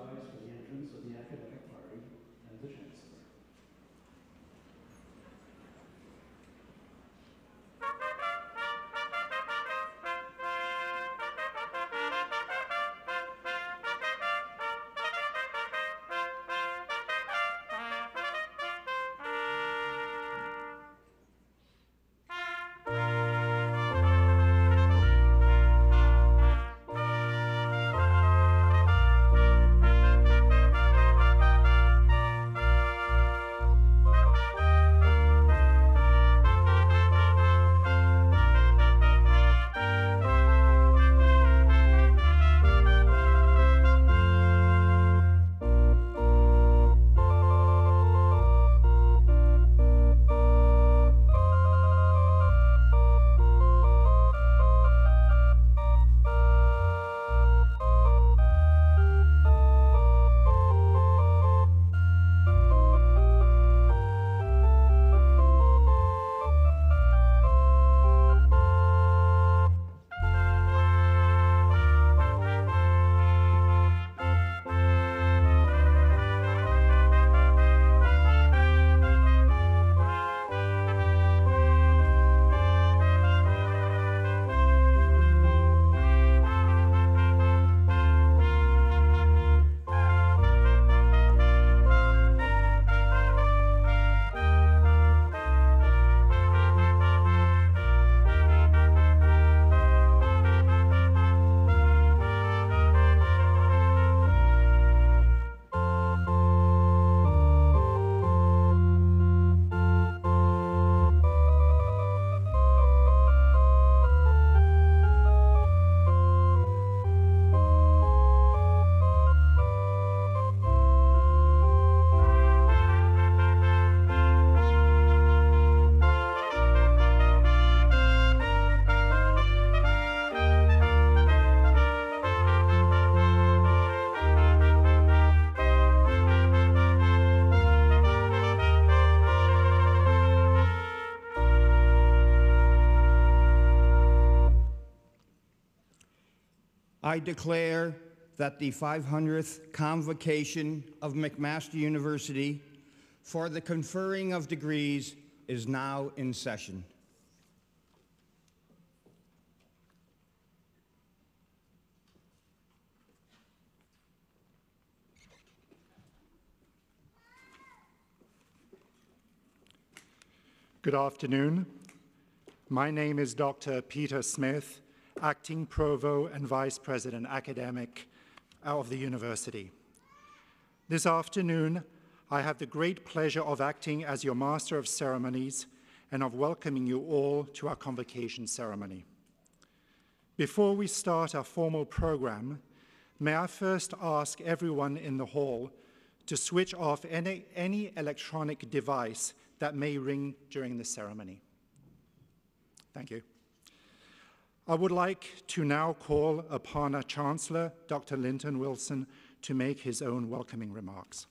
rise for the entrance of the academic party and the chancellor. I declare that the 500th Convocation of McMaster University for the conferring of degrees is now in session. Good afternoon. My name is Dr. Peter Smith, Acting Provost and Vice President Academic of the University. This afternoon, I have the great pleasure of acting as your Master of Ceremonies and of welcoming you all to our Convocation ceremony. Before we start our formal program, may I first ask everyone in the hall to switch off any electronic device that may ring during the ceremony. Thank you. I would like to now call upon our Chancellor, Dr. Linton Wilson, to make his own welcoming remarks.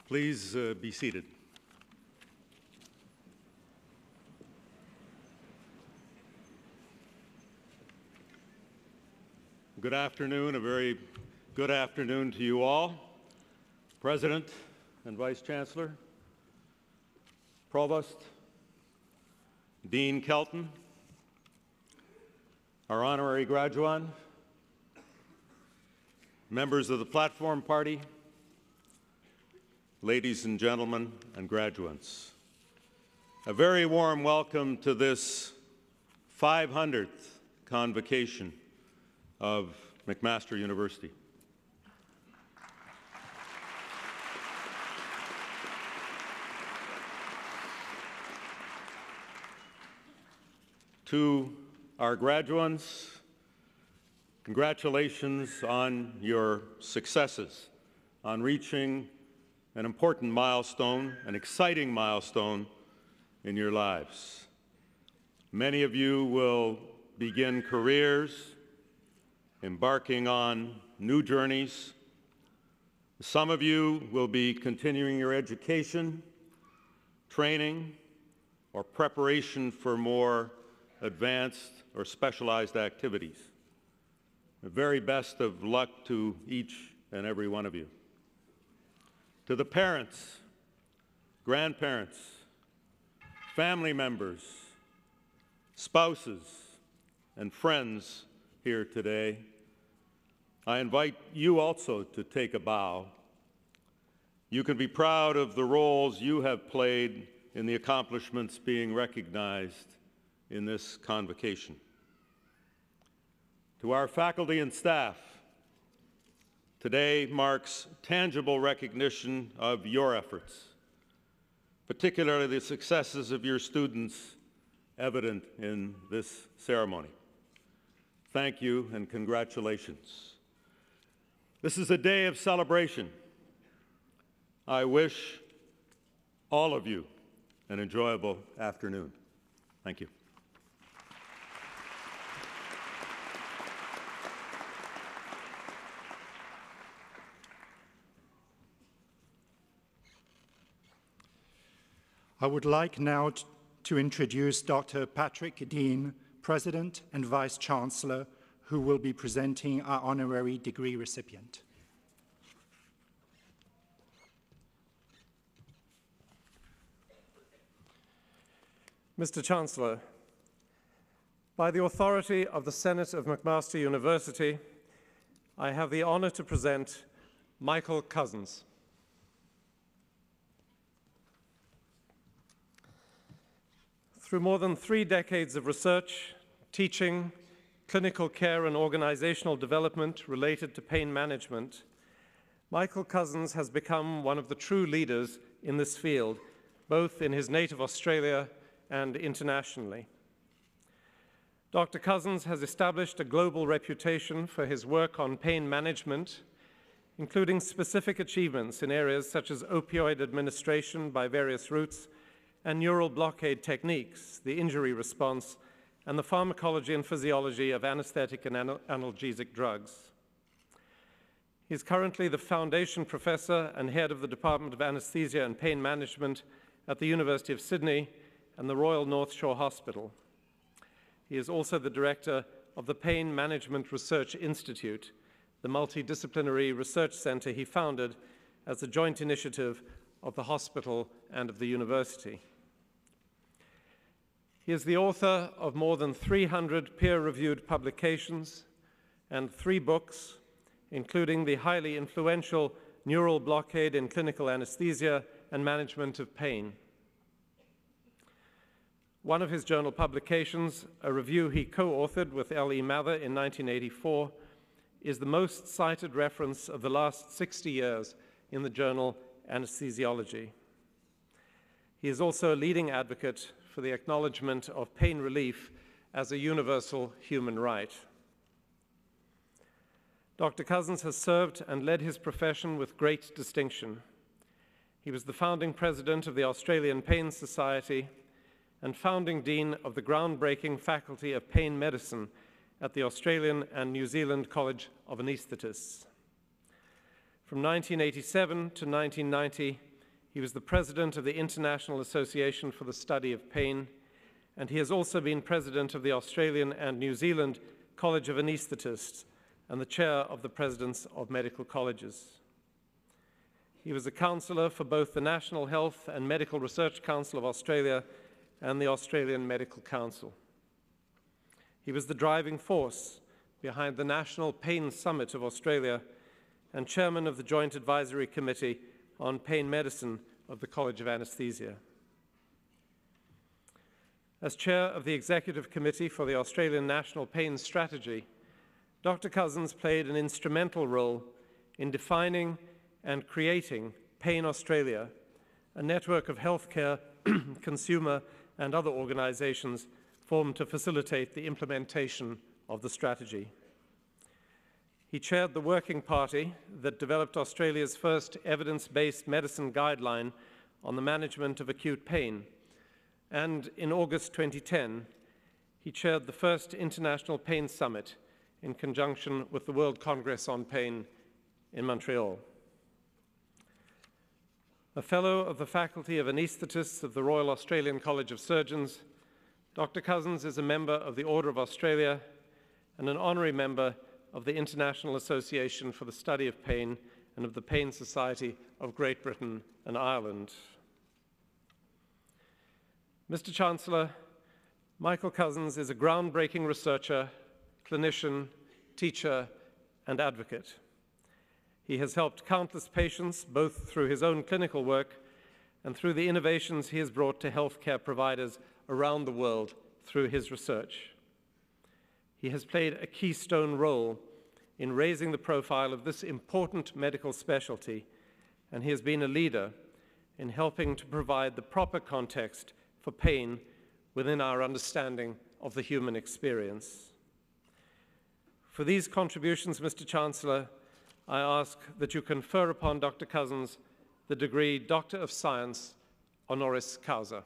Please be seated. Good afternoon, a very good afternoon to you all. President and Vice Chancellor, Provost, Dean Kelton, our honorary graduand, members of the Platform Party, ladies and gentlemen, and graduates. A very warm welcome to this 500th Convocation of McMaster University. To our graduates, congratulations on your successes, on reaching an important milestone, an exciting milestone in your lives. Many of you will begin careers, embarking on new journeys. Some of you will be continuing your education, training, or preparation for more advanced or specialized activities. The very best of luck to each and every one of you. To the parents, grandparents, family members, spouses, and friends here today, I invite you also to take a bow. You can be proud of the roles you have played in the accomplishments being recognized in this convocation. To our faculty and staff, today marks tangible recognition of your efforts, particularly the successes of your students evident in this ceremony. Thank you and congratulations. This is a day of celebration. I wish all of you an enjoyable afternoon. Thank you. I would like now to introduce Dr. Patrick Dean, President and Vice Chancellor, who will be presenting our honorary degree recipient. Mr. Chancellor, by the authority of the Senate of McMaster University, I have the honor to present Michael Cousins. Through more than 3 decades of research, teaching, clinical care, and organizational development related to pain management, Michael Cousins has become one of the true leaders in this field, both in his native Australia and internationally. Dr. Cousins has established a global reputation for his work on pain management, including specific achievements in areas such as opioid administration by various routes and neural blockade techniques, the injury response, and the pharmacology and physiology of anesthetic and analgesic drugs. He is currently the Foundation Professor and Head of the Department of Anesthesia and Pain Management at the University of Sydney and the Royal North Shore Hospital. He is also the Director of the Pain Management Research Institute, the multidisciplinary research center he founded as a joint initiative of the hospital and of the university. He is the author of more than 300 peer-reviewed publications and 3 books, including the highly influential Neural Blockade in Clinical Anesthesia and Management of Pain. One of his journal publications, a review he co-authored with L.E. Mather in 1984, is the most cited reference of the last 60 years in the journal Anesthesiology. He is also a leading advocate for the acknowledgement of pain relief as a universal human right. Dr. Cousins has served and led his profession with great distinction. He was the founding president of the Australian Pain Society and founding dean of the groundbreaking Faculty of Pain Medicine at the Australian and New Zealand College of Anaesthetists. From 1987 to 1990, he was the president of the International Association for the Study of Pain, and he has also been president of the Australian and New Zealand College of Anaesthetists and the chair of the presidents of medical colleges. He was a councillor for both the National Health and Medical Research Council of Australia and the Australian Medical Council. He was the driving force behind the National Pain Summit of Australia and chairman of the Joint Advisory Committee on Pain Medicine of the College of Anaesthesia. As chair of the Executive Committee for the Australian National Pain Strategy, Dr. Cousins played an instrumental role in defining and creating Pain Australia, a network of healthcare, consumer, and other organizations formed to facilitate the implementation of the strategy. He chaired the working party that developed Australia's first evidence-based medicine guideline on the management of acute pain, and in August 2010, he chaired the first International Pain Summit in conjunction with the World Congress on Pain in Montreal. A Fellow of the Faculty of Anaesthetists of the Royal Australian College of Surgeons, Dr. Cousins is a member of the Order of Australia and an honorary member of the International Association for the Study of Pain and of the Pain Society of Great Britain and Ireland. Mr. Chancellor, Michael Cousins is a groundbreaking researcher, clinician, teacher, and advocate. He has helped countless patients, both through his own clinical work and through the innovations he has brought to healthcare providers around the world through his research. He has played a keystone role in raising the profile of this important medical specialty, and he has been a leader in helping to provide the proper context for pain within our understanding of the human experience. For these contributions, Mr. Chancellor, I ask that you confer upon Dr. Cousins the degree Doctor of Science, honoris causa.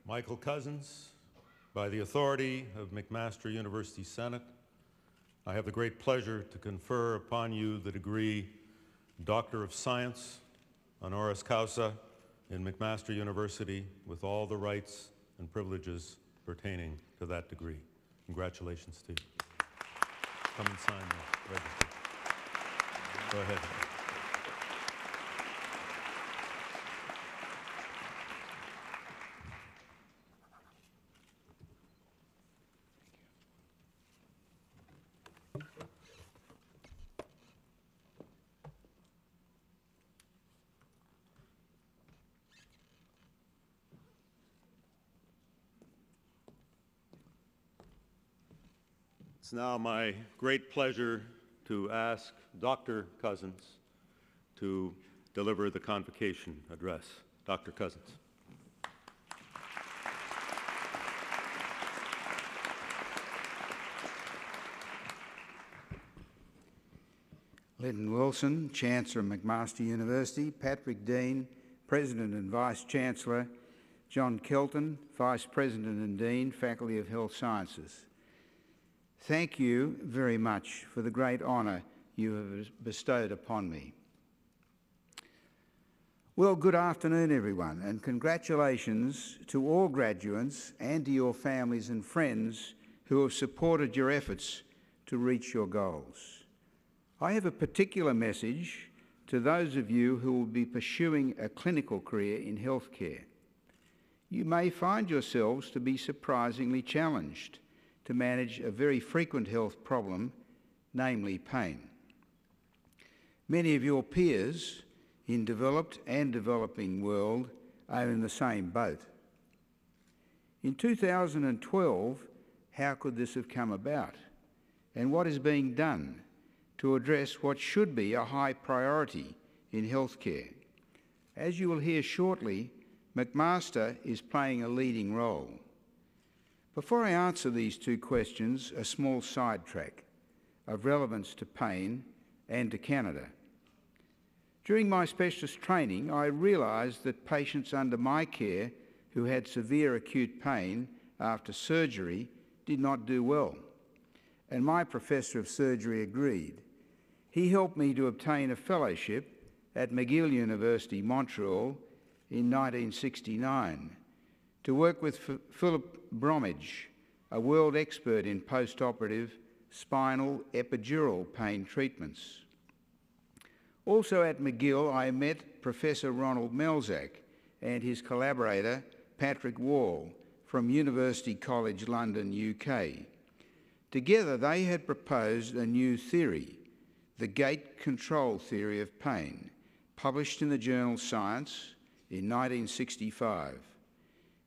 Michael Cousins, by the authority of McMaster University Senate, I have the great pleasure to confer upon you the degree Doctor of Science, honoris causa, in McMaster University with all the rights and privileges pertaining to that degree. Congratulations to you. Come and sign the register. Go ahead. It's now my great pleasure to ask Dr. Cousins to deliver the convocation address. Dr. Cousins. Lyndon Wilson, Chancellor of McMaster University, Patrick Dean, President and Vice-Chancellor, John Kelton, Vice President and Dean, Faculty of Health Sciences. Thank you very much for the great honour you have bestowed upon me. Well, good afternoon, everyone, and congratulations to all graduates and to your families and friends who have supported your efforts to reach your goals. I have a particular message to those of you who will be pursuing a clinical career in healthcare. You may find yourselves to be surprisingly challenged to manage a very frequent health problem, namely pain. Many of your peers in developed and developing world are in the same boat. In 2012, how could this have come about? And what is being done to address what should be a high priority in healthcare? As you will hear shortly, McMaster is playing a leading role. Before I answer these two questions, a small sidetrack of relevance to pain and to Canada. During my specialist training, I realised that patients under my care who had severe acute pain after surgery did not do well, and my professor of surgery agreed. He helped me to obtain a fellowship at McGill University, Montreal in 1969 to work with Philip Bromwich, a world expert in post-operative spinal epidural pain treatments. Also at McGill, I met Professor Ronald Melzack and his collaborator, Patrick Wall, from University College London, UK. Together, they had proposed a new theory, the gate control theory of pain, published in the journal Science in 1965.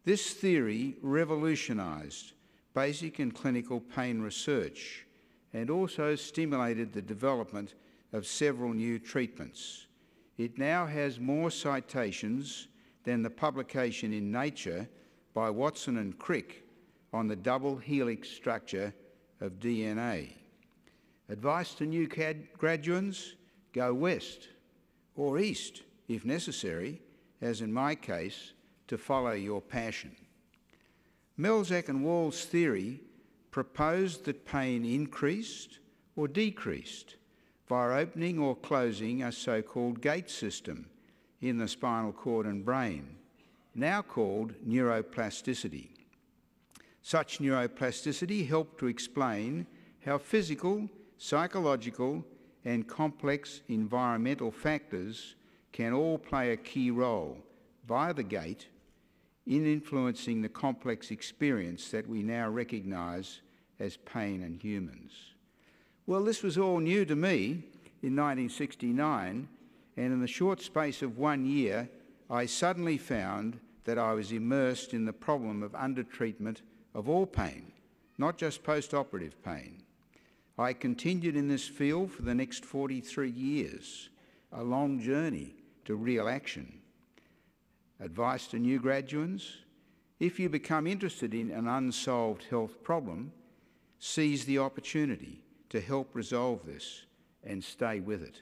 This theory revolutionised basic and clinical pain research and also stimulated the development of several new treatments. It now has more citations than the publication in Nature by Watson and Crick on the double helix structure of DNA. Advice to new graduates: go west or east if necessary, as in my case, to follow your passion. Melzack and Wall's theory proposed that pain increased or decreased via opening or closing a so-called gate system in the spinal cord and brain, now called neuroplasticity. Such neuroplasticity helped to explain how physical, psychological, and complex environmental factors can all play a key role via the gate in influencing the complex experience that we now recognise as pain in humans. Well, this was all new to me in 1969, and in the short space of 1 year, I suddenly found that I was immersed in the problem of undertreatment of all pain, not just post-operative pain. I continued in this field for the next 43 years, a long journey to real action. Advice to new graduates: if you become interested in an unsolved health problem, seize the opportunity to help resolve this and stay with it.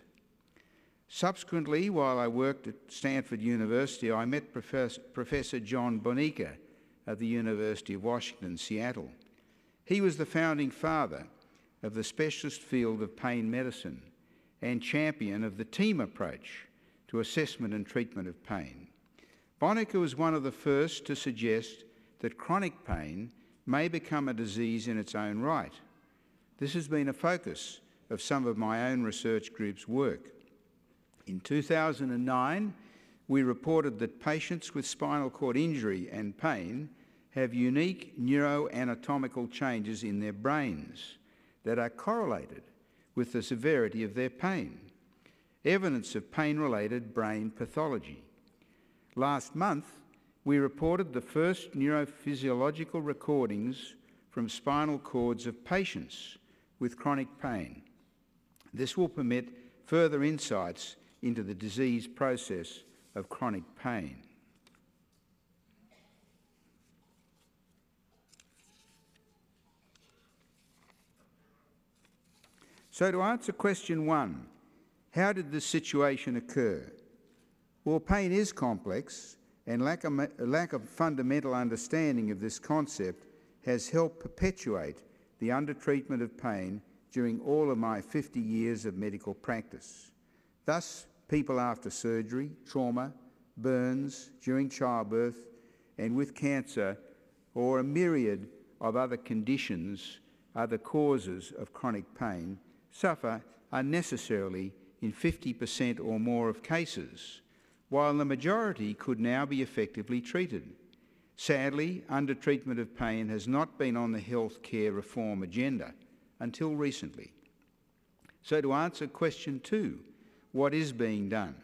Subsequently, while I worked at Stanford University, I met Professor John Bonica of the University of Washington, Seattle. He was the founding father of the specialist field of pain medicine and champion of the team approach to assessment and treatment of pain. Bonica was one of the first to suggest that chronic pain may become a disease in its own right. This has been a focus of some of my own research group's work. In 2009, we reported that patients with spinal cord injury and pain have unique neuroanatomical changes in their brains that are correlated with the severity of their pain, evidence of pain-related brain pathology. Last month, we reported the first neurophysiological recordings from spinal cords of patients with chronic pain. This will permit further insights into the disease process of chronic pain. So to answer question 1, how did this situation occur? Well, pain is complex, and lack of fundamental understanding of this concept has helped perpetuate the undertreatment of pain during all of my 50 years of medical practice. Thus, people after surgery, trauma, burns, during childbirth, and with cancer, or a myriad of other conditions, other causes of chronic pain, suffer unnecessarily in 50% or more of cases, while the majority could now be effectively treated. Sadly, undertreatment of pain has not been on the health care reform agenda until recently. So to answer question 2, what is being done?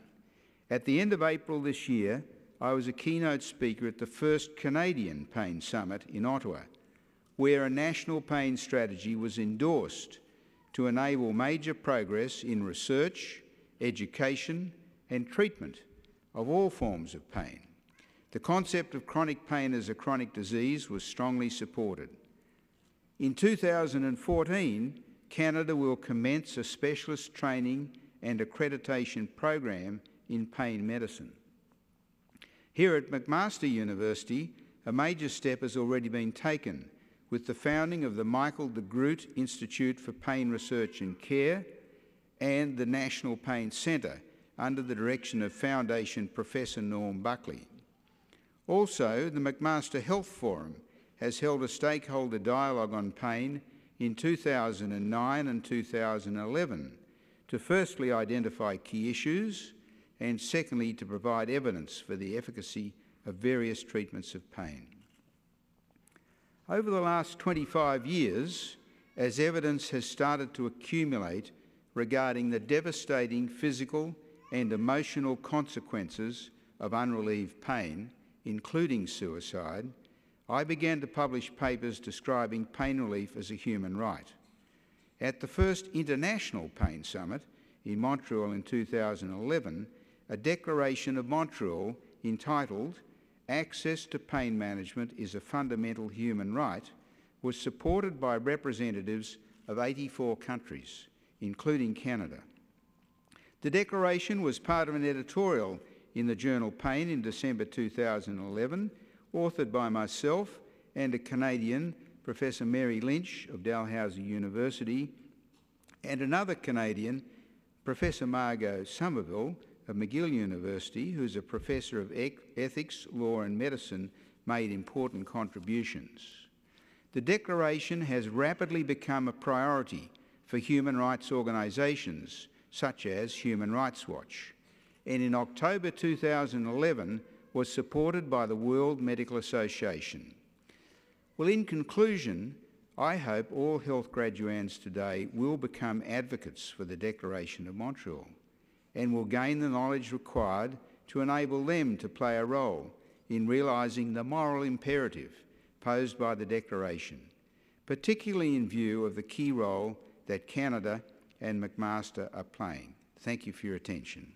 At the end of April this year, I was a keynote speaker at the first Canadian Pain Summit in Ottawa, where a national pain strategy was endorsed to enable major progress in research, education, and treatment of all forms of pain. The concept of chronic pain as a chronic disease was strongly supported. In 2014, Canada will commence a specialist training and accreditation program in pain medicine. Here at McMaster University, a major step has already been taken with the founding of the Michael de Groot Institute for Pain Research and Care and the National Pain Centre under the direction of Foundation Professor Norm Buckley. Also, the McMaster Health Forum has held a stakeholder dialogue on pain in 2009 and 2011 to firstly identify key issues and secondly to provide evidence for the efficacy of various treatments of pain. Over the last 25 years, as evidence has started to accumulate regarding the devastating physical and emotional consequences of unrelieved pain, including suicide, I began to publish papers describing pain relief as a human right. At the first International Pain Summit in Montreal in 2011, a declaration of Montreal entitled "Access to Pain Management is a Fundamental Human Right" was supported by representatives of 84 countries, including Canada. The declaration was part of an editorial in the journal Pain in December 2011, authored by myself and a Canadian, Professor Mary Lynch of Dalhousie University, and another Canadian, Professor Margot Somerville of McGill University, who is a Professor of Ethics, Law and Medicine, made important contributions. The Declaration has rapidly become a priority for human rights organisations such as Human Rights Watch, and in October 2011 was supported by the World Medical Association. Well, in conclusion, I hope all health graduands today will become advocates for the Declaration of Montreal and will gain the knowledge required to enable them to play a role in realising the moral imperative posed by the Declaration, particularly in view of the key role that Canada and McMaster are playing. Thank you for your attention.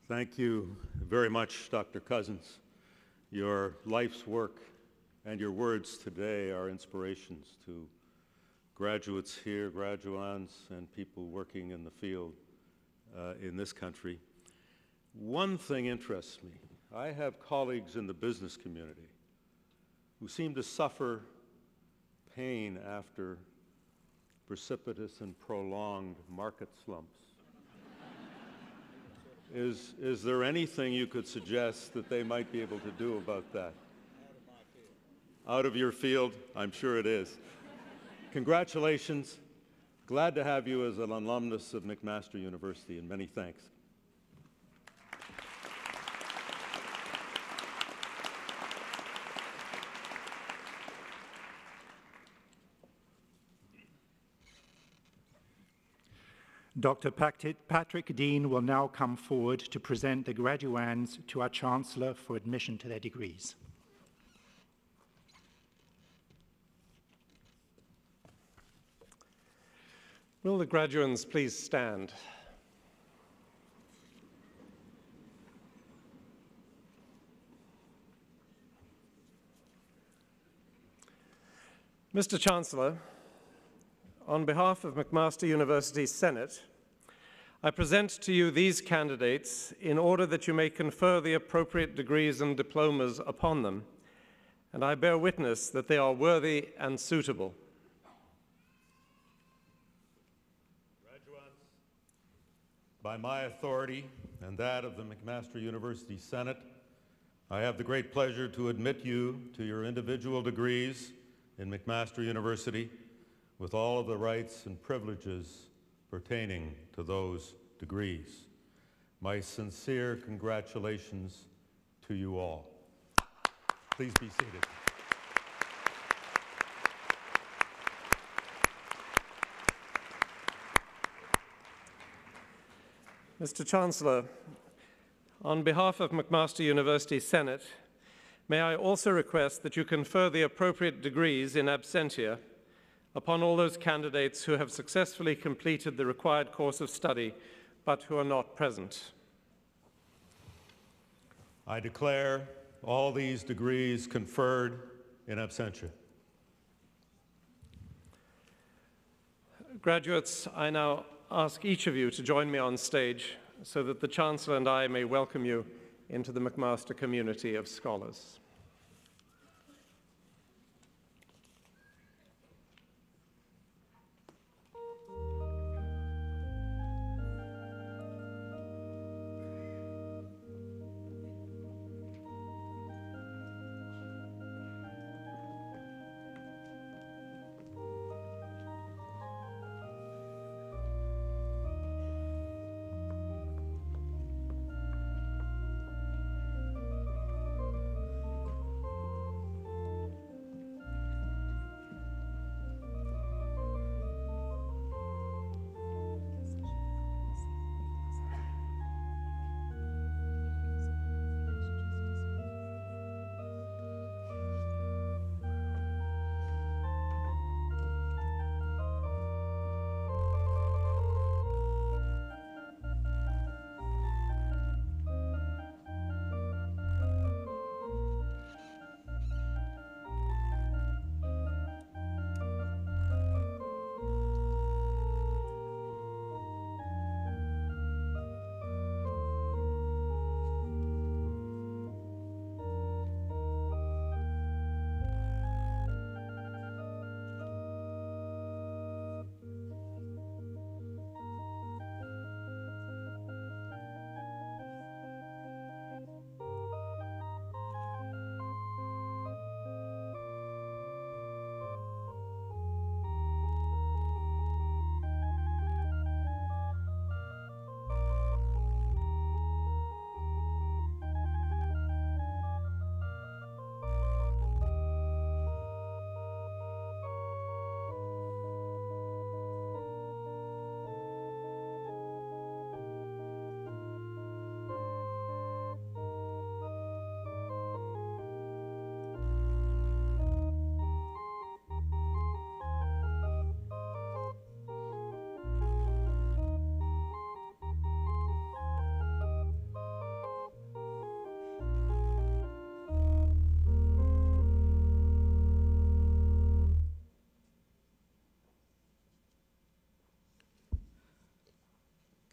Thank you very much, Dr. Cousins. Your life's work and your words today are inspirations to graduates here, graduands, and people working in the field in this country. One thing interests me. I have colleagues in the business community who seem to suffer pain after precipitous and prolonged market slumps. Is there anything you could suggest that they might be able to do about that? Out of your field? I'm sure it is. Congratulations. Glad to have you as an alumnus of McMaster University, and many thanks. Dr. Patrick Dean will now come forward to present the graduands to our Chancellor for admission to their degrees. Will the graduands please stand? Mr. Chancellor, on behalf of McMaster University Senate, I present to you these candidates in order that you may confer the appropriate degrees and diplomas upon them, and I bear witness that they are worthy and suitable. Graduates, by my authority and that of the McMaster University Senate, I have the great pleasure to admit you to your individual degrees in McMaster University with all of the rights and privileges pertaining to those degrees. My sincere congratulations to you all. Please be seated. Mr. Chancellor, on behalf of McMaster University Senate, may I also request that you confer the appropriate degrees in absentia upon all those candidates who have successfully completed the required course of study but who are not present. I declare all these degrees conferred in absentia. Graduates, I now ask each of you to join me on stage so that the Chancellor and I may welcome you into the McMaster community of scholars.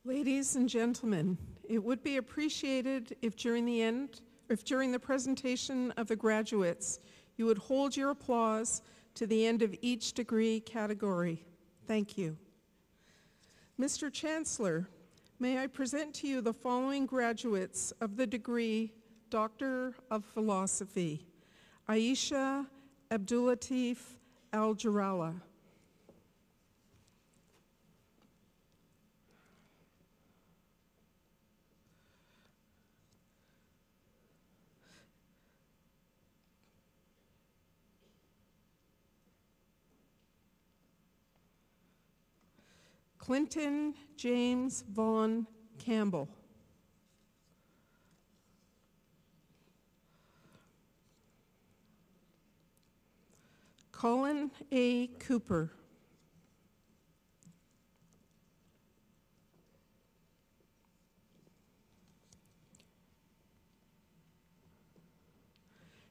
Ladies and gentlemen, it would be appreciated if during the presentation of the graduates, you would hold your applause to the end of each degree category. Thank you. Mr. Chancellor, may I present to you the following graduates of the degree Doctor of Philosophy: Aisha Abdulatif Al-Jarala. Clinton James Vaughn Campbell. Colin A. Cooper.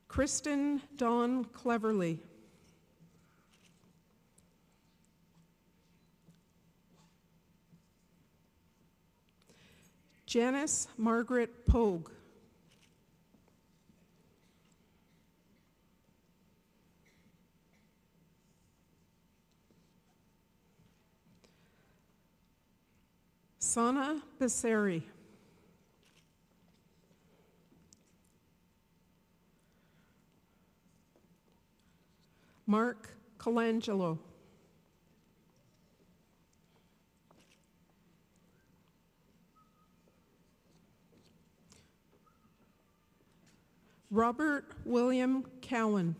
Kristen Dawn Cleverly. Janice Margaret Pogue. Sana Basseri. Mark Colangelo. Robert William Cowan.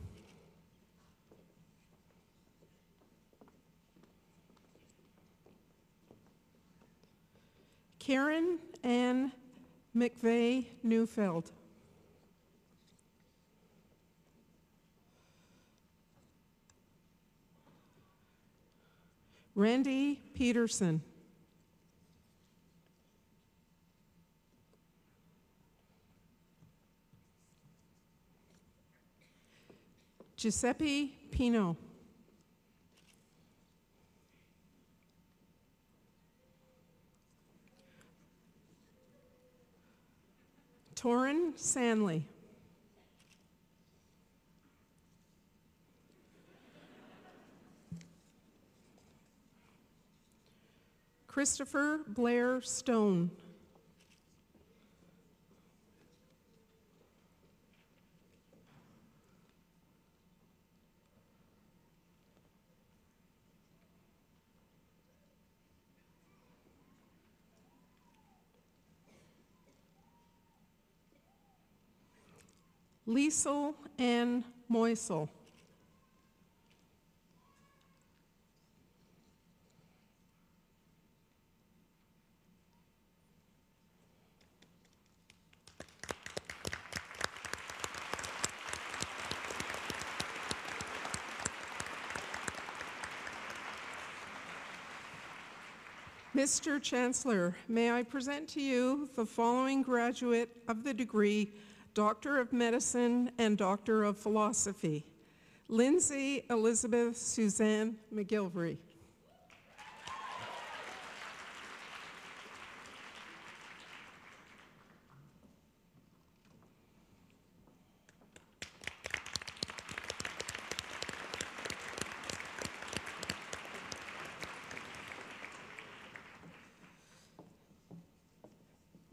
Karen Ann McVeigh Neufeld. Randy Peterson. Giuseppe Pino. Torrin Sanley. Christopher Blair Stone. Liesel Ann Moisel. Mr. Chancellor, may I present to you the following graduate of the degree Doctor of Medicine and Doctor of Philosophy: Lindsay Elizabeth Suzanne McGilvery.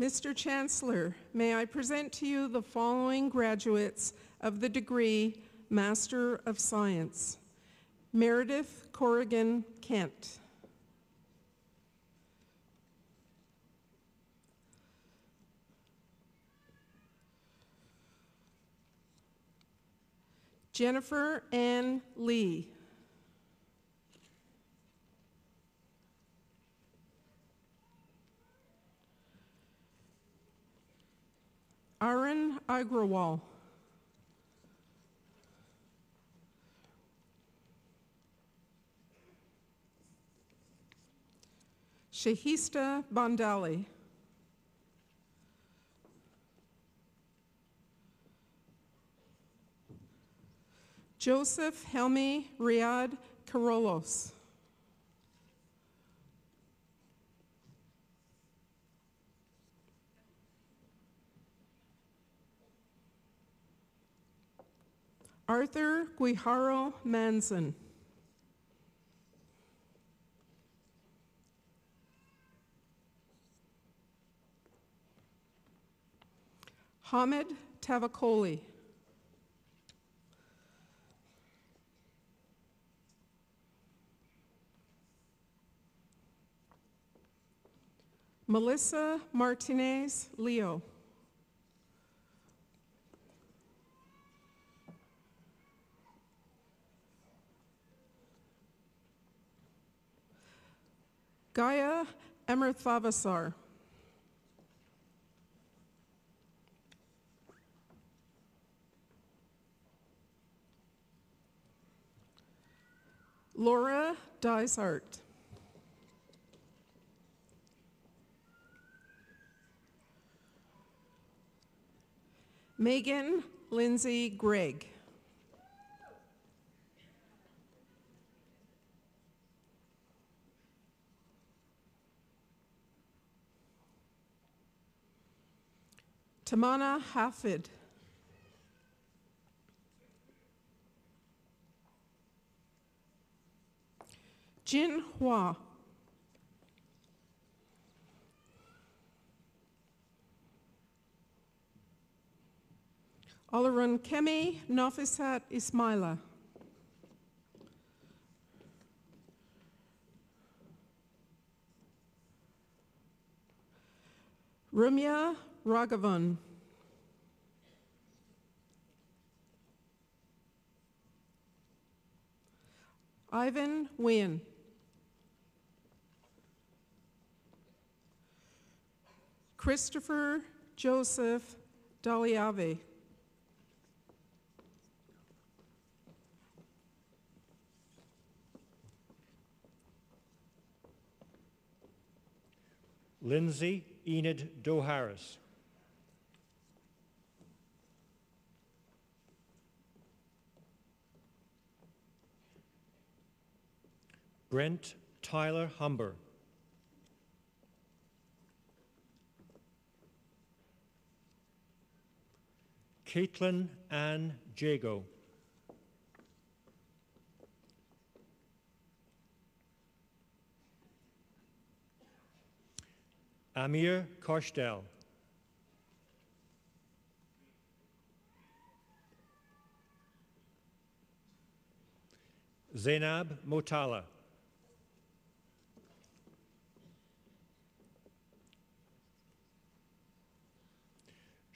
Mr. Chancellor, may I present to you the following graduates of the degree Master of Science: Meredith Corrigan Kent. Jennifer Ann Lee. Arun Agrawal. Shahista Bandali. Joseph Helmi Riyad Karolos. Arthur Guijaro Manzan. Hamid Tavakoli. Melissa Martinez Leo. Gaia Emerthavasar. Laura Dysart. Megan Lindsay Gregg. Tamana Hafid. Jin Hua. Alarun Kemi Nafisat Ismaila. Rumya Raghavan. Ivan Nguyen. Christopher Joseph Daliave. Lindsay Enid Doe-Harris. Brent Tyler Humber. Caitlin Ann Jago. Amir Koshtel. Zainab Motala.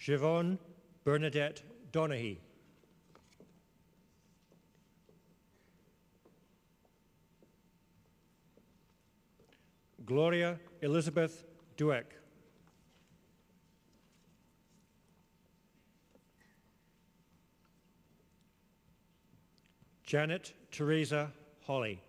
Siobhan Bernadette Donaghy. Gloria Elizabeth Dueck. Janet Teresa Hawley.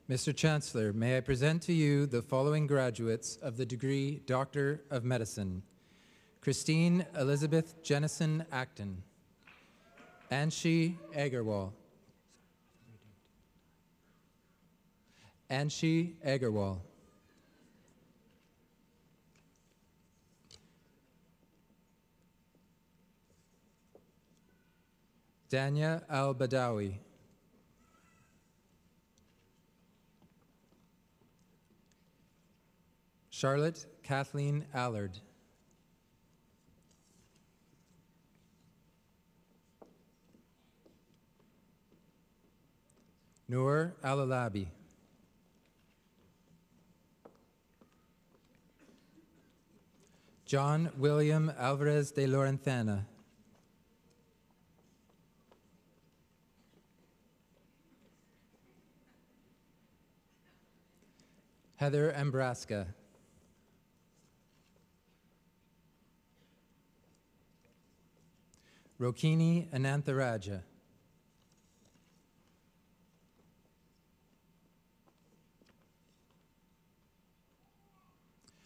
Mr. Chancellor, may I present to you the following graduates of the degree Doctor of Medicine: Christine Elizabeth Jennison Acton, Anshi Agarwal, Anshi Agarwal, Dania Al-Badawi, Charlotte Kathleen Allard, Noor Al-Alabi, John William Alvarez de Lorenzana, Heather Ambraska, Rokini Anantharaja,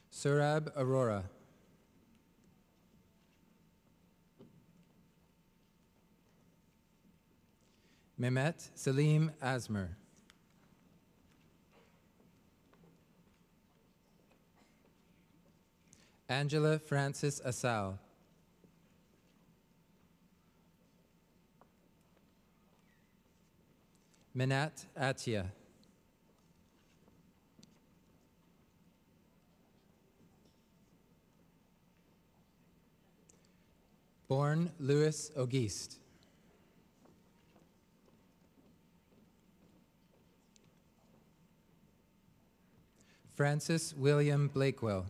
Surab Aurora, Mehmet Salim Azmer. Angela Francis Asal. Minat Atia. Born Louis Auguste. Francis William Blakewell.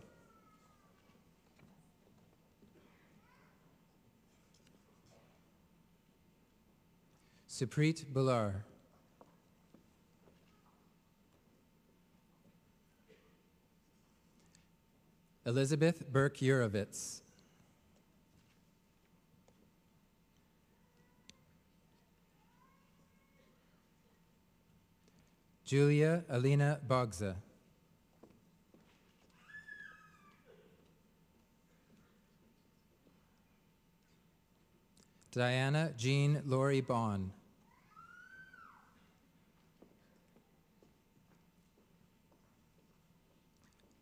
Supreet Bular. Elizabeth Burke-Urovitz. Julia Alina Bogza. Diana Jean Laurie Bond.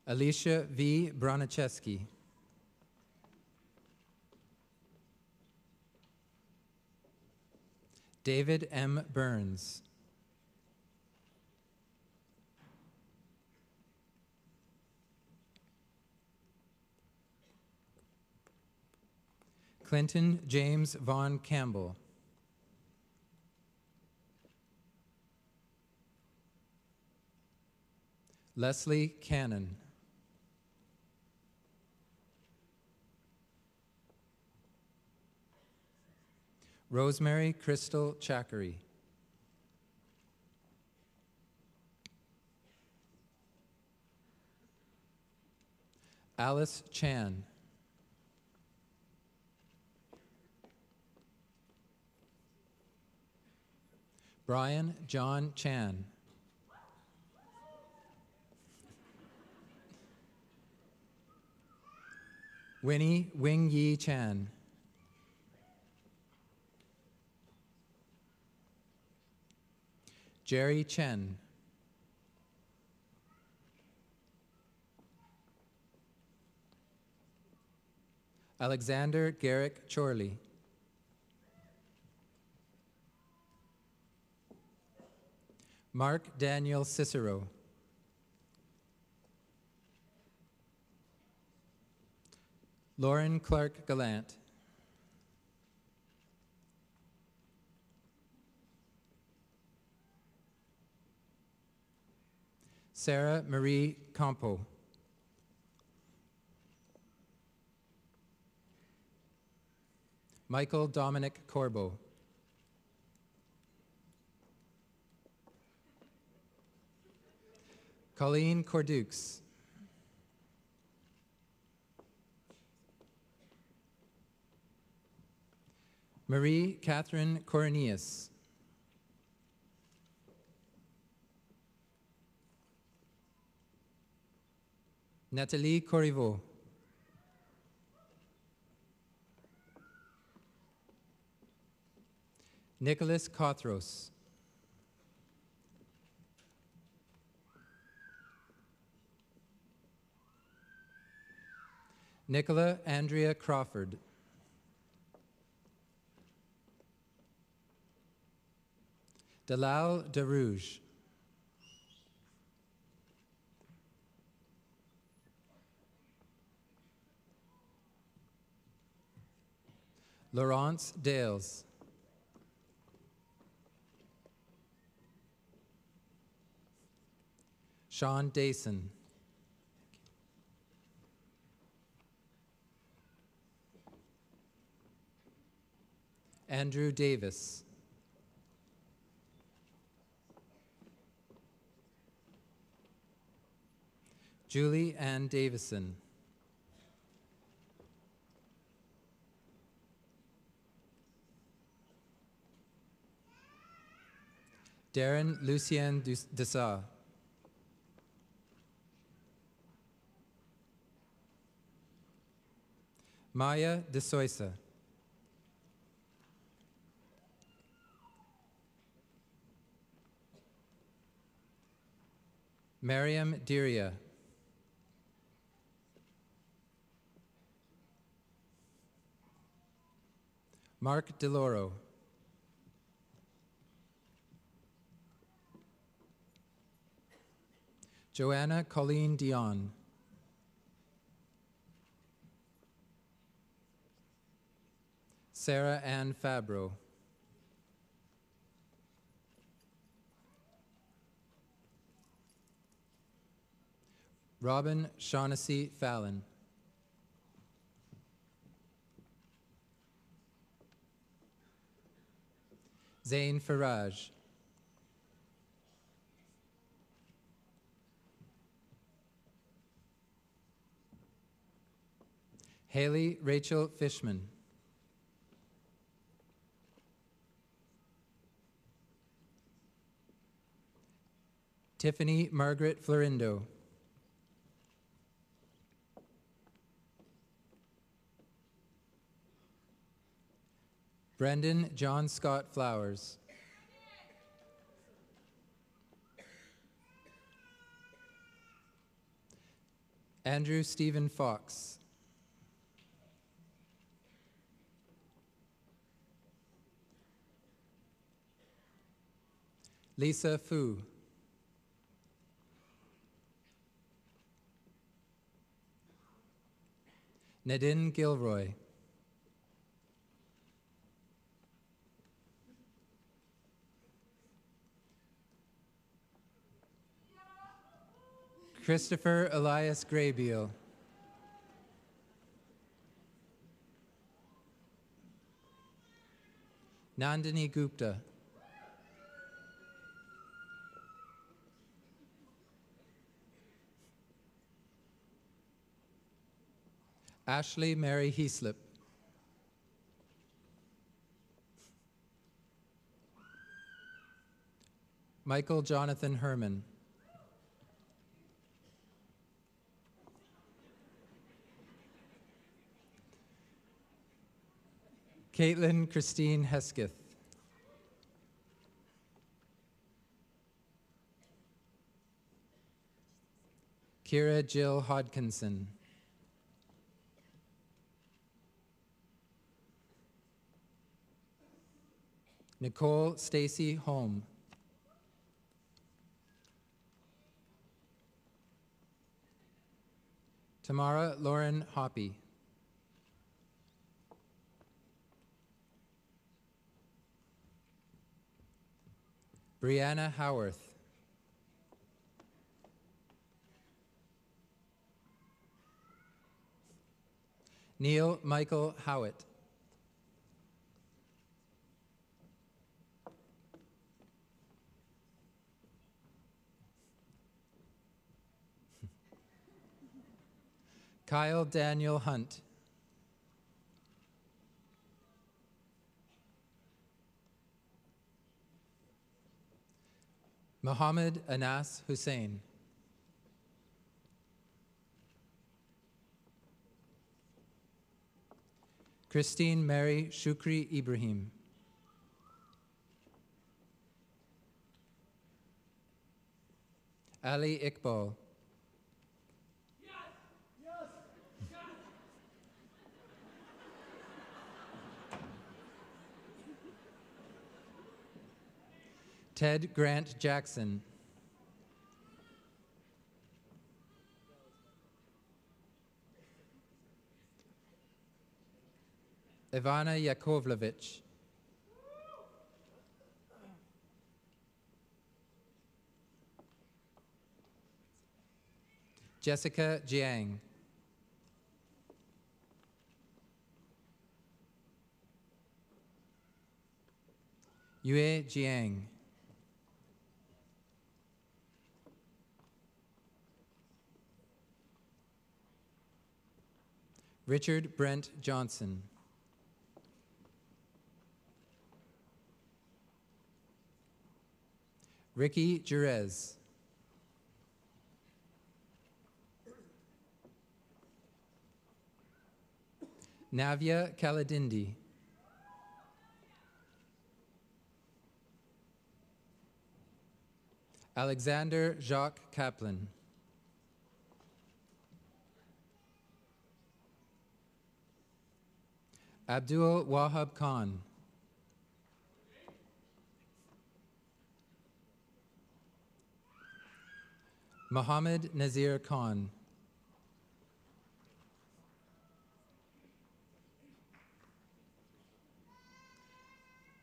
Alicia V. Bronicheski. David M. Burns. Clinton James Vaughn Campbell. Leslie Cannon. Rosemary Crystal Chackery. Alice Chan. Brian John Chan. Winnie Wing Yi Chan. Jerry Chen. Alexander Garrick Chorley. Mark Daniel Cicero. Lauren Clark Gallant. Sarah Marie Campo. Michael Dominic Corbo. Colleen Cordukes. Marie Catherine Cornelius. Nathalie Corriveau. Nicholas Cothros. Nicola Andrea Crawford. Dalal Darouge. Laurence Dales. Sean Dason. Andrew Davis. Julie Ann Davison. Darren Lucien Dessau. Maya De Soisa. Mariam Diria. Mark DeLoro. Joanna Colleen Dion. Sarah Ann Fabro. Robin Shaughnessy Fallon. Zain Faraj. Haley Rachel Fishman. Tiffany Margaret Florindo. Brendan John Scott Flowers. Andrew Stephen Fox. Lisa Fu. Nadine Gilroy. Christopher Elias Graybeal. Nandini Gupta. Ashley Mary Heaslip. Michael Jonathan Herman. Caitlin Christine Hesketh. Kira Jill Hodkinson. Nicole Stacy Holm. Tamara Lauren Hoppy. Brianna Howarth. Neil Michael Howitt. Kyle Daniel Hunt. Mohammed Anas Hussein. Christine Mary Shukri Ibrahim. Ali Iqbal. Ted Grant Jackson. Ivana Yakovlevich. Jessica Jiang. Yue Jiang. Richard Brent Johnson. Ricky Jerez. Navya Kaladindi. Alexander Jacques Kaplan. Abdul Wahab Khan. Mohammed Nazir Khan.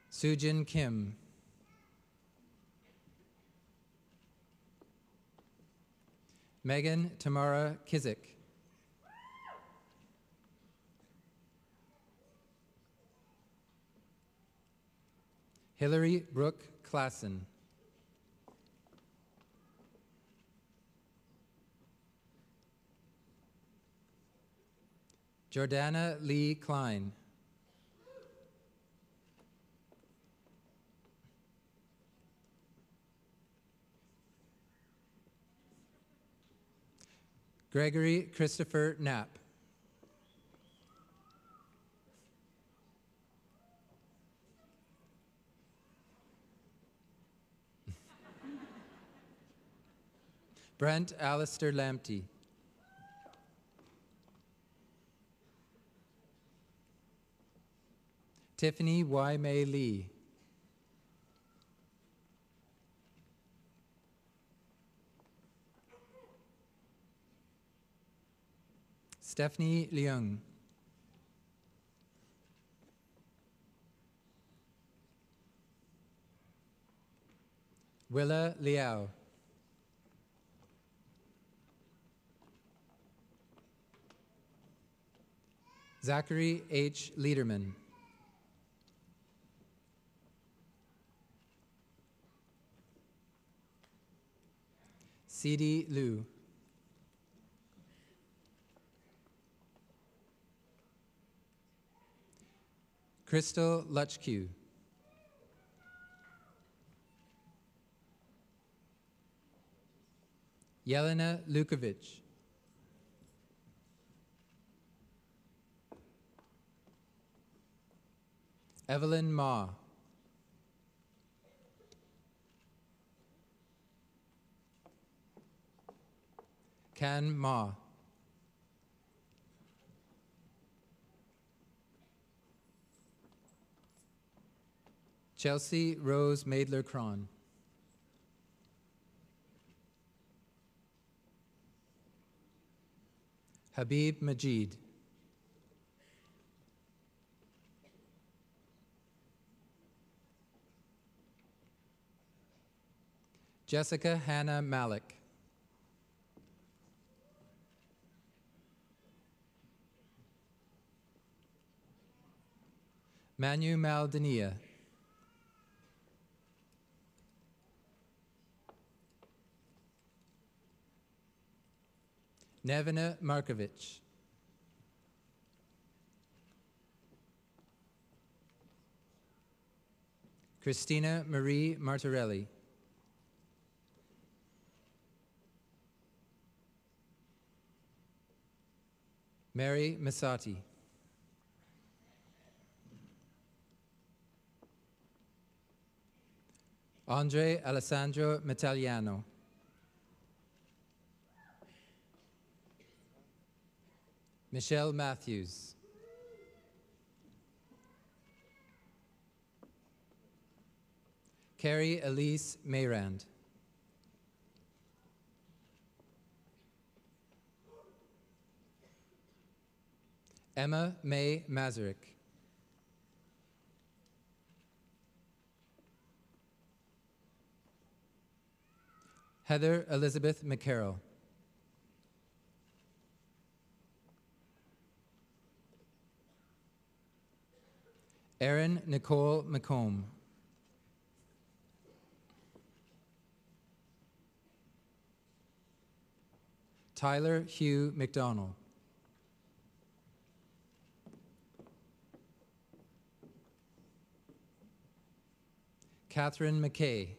Sujin Kim. Megan Tamara Kizik. Hillary Brooke Klassen. Jordana Lee Klein. Gregory Christopher Knapp. Brent Alistair Lamptey. Tiffany Y. May Lee. Stephanie Leung. Willa Liao. Zachary H. Liederman. C.D. Liu. Crystal Lutchkew. Yelena Lukovic. Evelyn Ma. Can Ma. Chelsea Rose Maidler-Cron. Habib Majid. Jessica Hannah Malik. Manu Maldania. Nevena Markovic. Christina Marie Martorelli. Mary Masati. Andre Alessandro Metalliano. Michelle Matthews. Carrie Elise Mayrand. Emma May Mazurek. Heather Elizabeth McCarroll. Erin Nicole McComb. Tyler Hugh McDonald. Catherine McKay.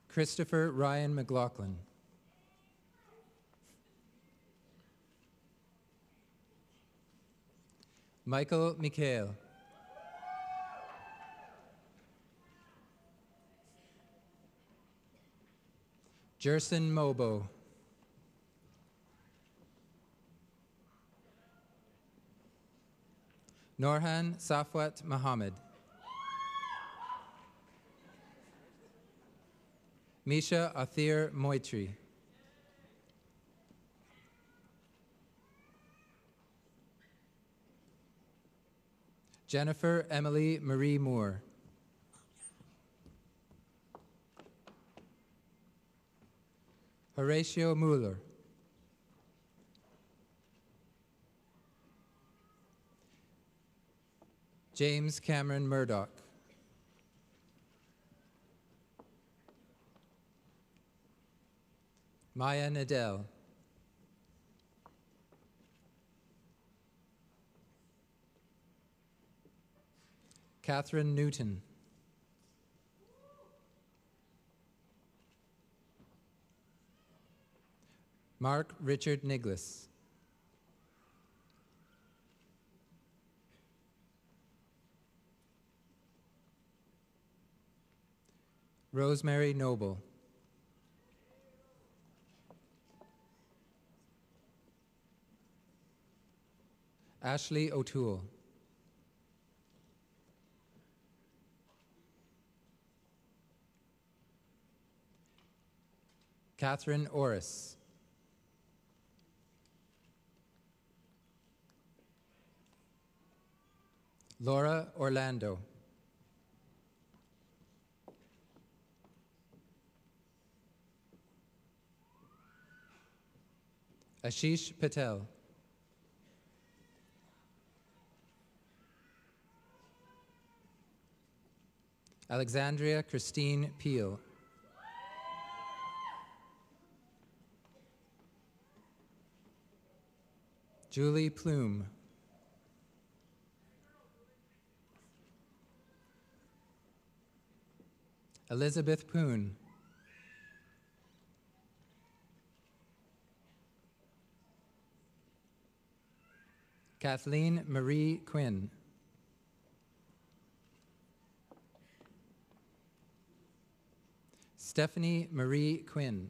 Christopher Ryan McLaughlin. Michael Mikhail. Jerson Mobo. Norhan Safwat Mohammed. Misha Athir Moitri. Jennifer Emily Marie Moore. Horatio Mueller. James Cameron Murdoch. Maya Nadell. Catherine Newton. Mark Richard Niglis. Rosemary Noble. Ashley O'Toole. Catherine Orris. Laura Orlando. Ashish Patel. Alexandria Christine Peel. Julie Plume. Elizabeth Poon. Kathleen Marie Quinn. Stephanie Marie Quinn.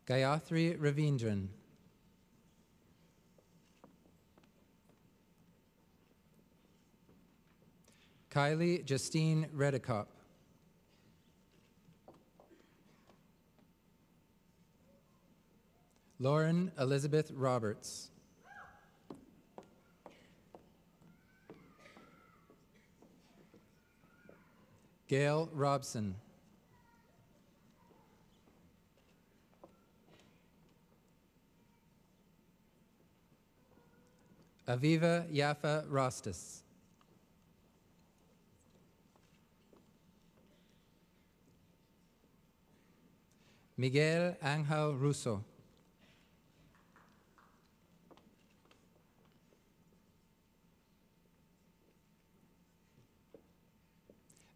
Gayatri Ravindran. Kylie Justine Redicop. Lauren Elizabeth Roberts. Gail Robson. Aviva Yafa Rostas. Miguel Angel Russo.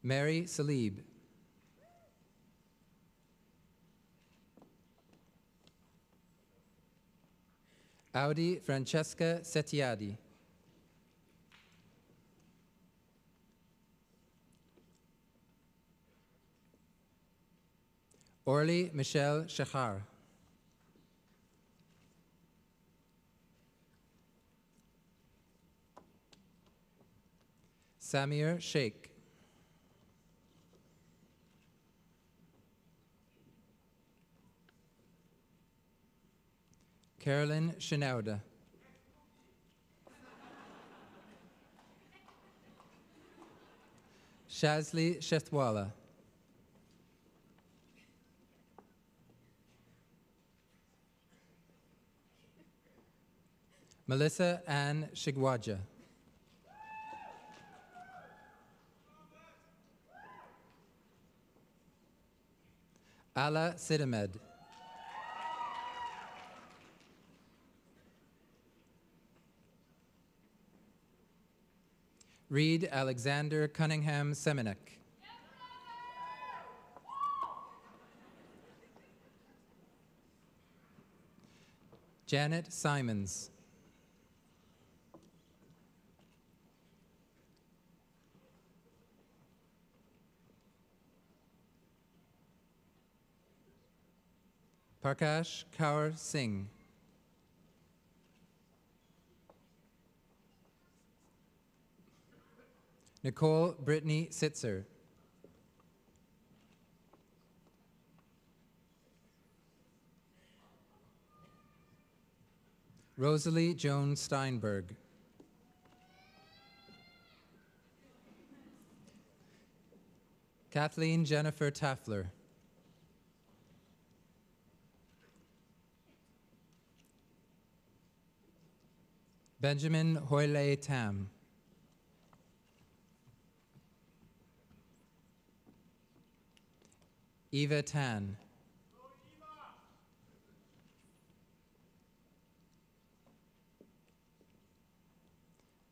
Mary Salib. Audi Francesca Settiadi. Orly Michelle Shachar. Samir Sheikh. Carolyn Shinauda. Shazli Shetwala. Melissa Ann Shigwaja. Ala Sidamed. Reed Alexander Cunningham Semenek. Janet Simons. Parkash Kaur Singh. Nicole Brittany Sitzer. Rosalie Joan Steinberg. Kathleen Jennifer Taffler. Benjamin Hoyle Tam. Eva Tan.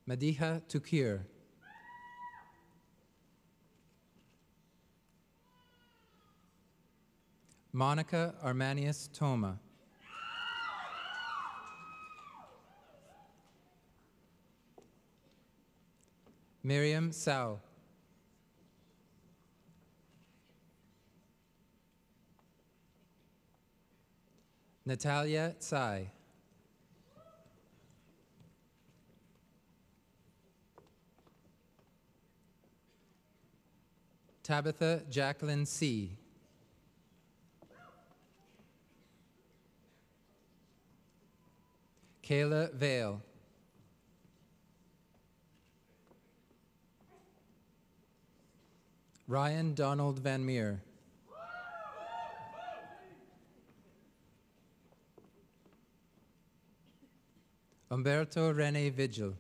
Madiha Tukir. Monica Armanius Toma. Miriam Sao. Natalia Tsai. Tabitha Jacqueline C. Kayla Vale. Ryan Donald Van Meer. Umberto Rene Vigil.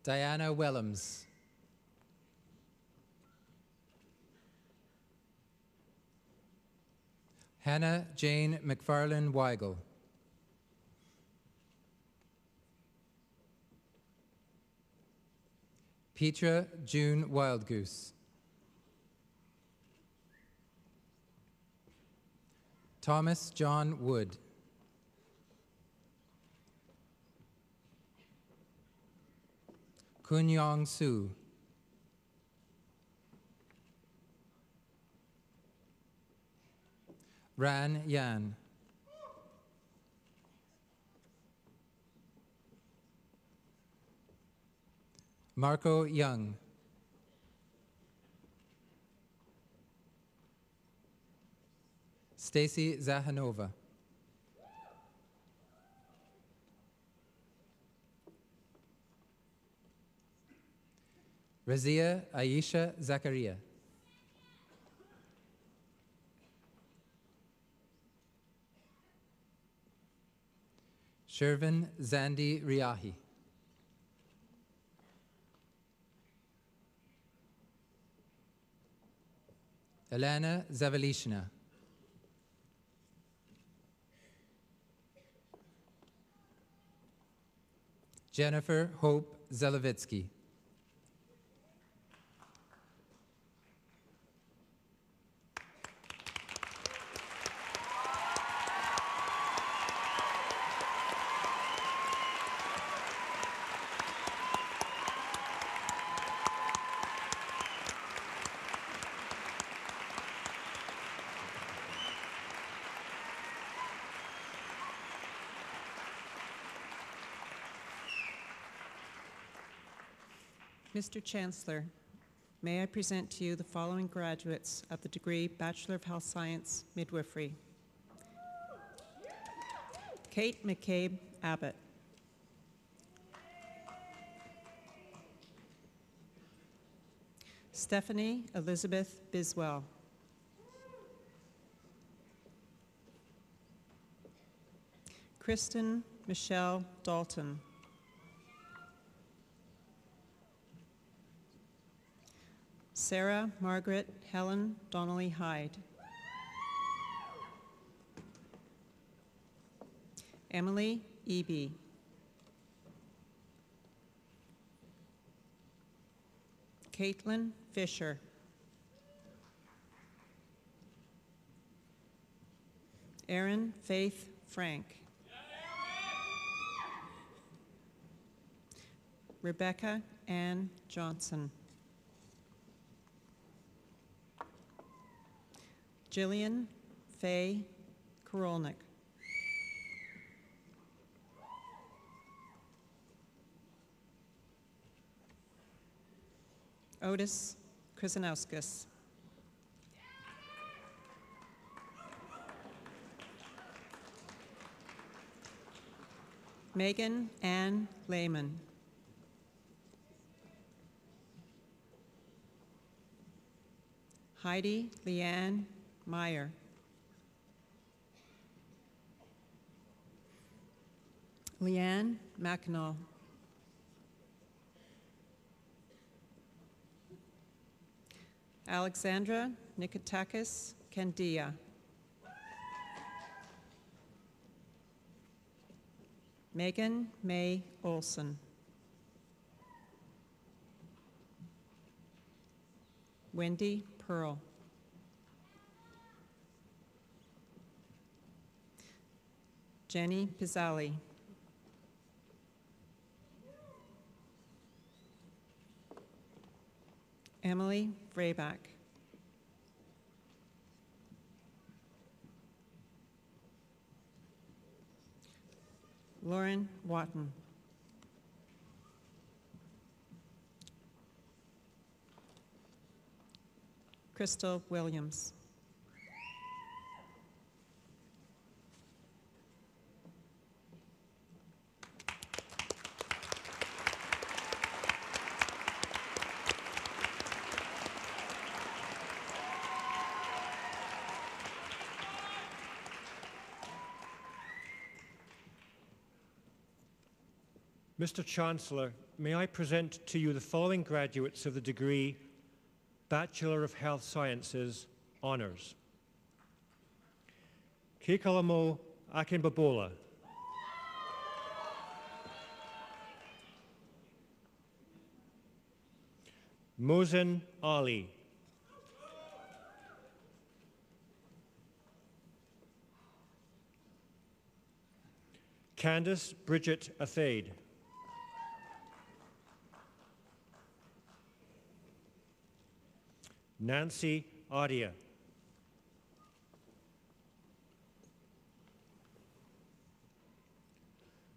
Diana Wellams. Hannah Jane McFarlane Weigel. Petra June Wildgoose. Thomas John Wood. Kun Yong Su. Ran Yan. Marco Young. Stacy Zahanova. Razia Aisha Zakaria. Shervin Zandi Riahi. Elena Zavalishna. Jennifer Hope Zelovitsky. Mr. Chancellor, may I present to you the following graduates of the degree Bachelor of Health Science, Midwifery. Kate McCabe Abbott. Stephanie Elizabeth Biswell. Kristen Michelle Dalton. Sarah Margaret Helen Donnelly Hyde. Emily Eby. Caitlin Fisher. Erin Faith Frank. Rebecca Ann Johnson. Jillian Faye Korolnik. Otis Krasanauskas. Megan Ann Lehman. Heidi Leanne Meyer. Leanne Mackinac. Alexandra Nikotakis Candia. Megan May Olson. Wendy Pearl. Jenny Pizzali. Emily Vrabach. Lauren Watton. Crystal Williams. Mr. Chancellor, may I present to you the following graduates of the degree Bachelor of Health Sciences Honours. Kekalamo Akinbabola. Mohsen Ali. Candice Bridget Athade. Nancy Adia.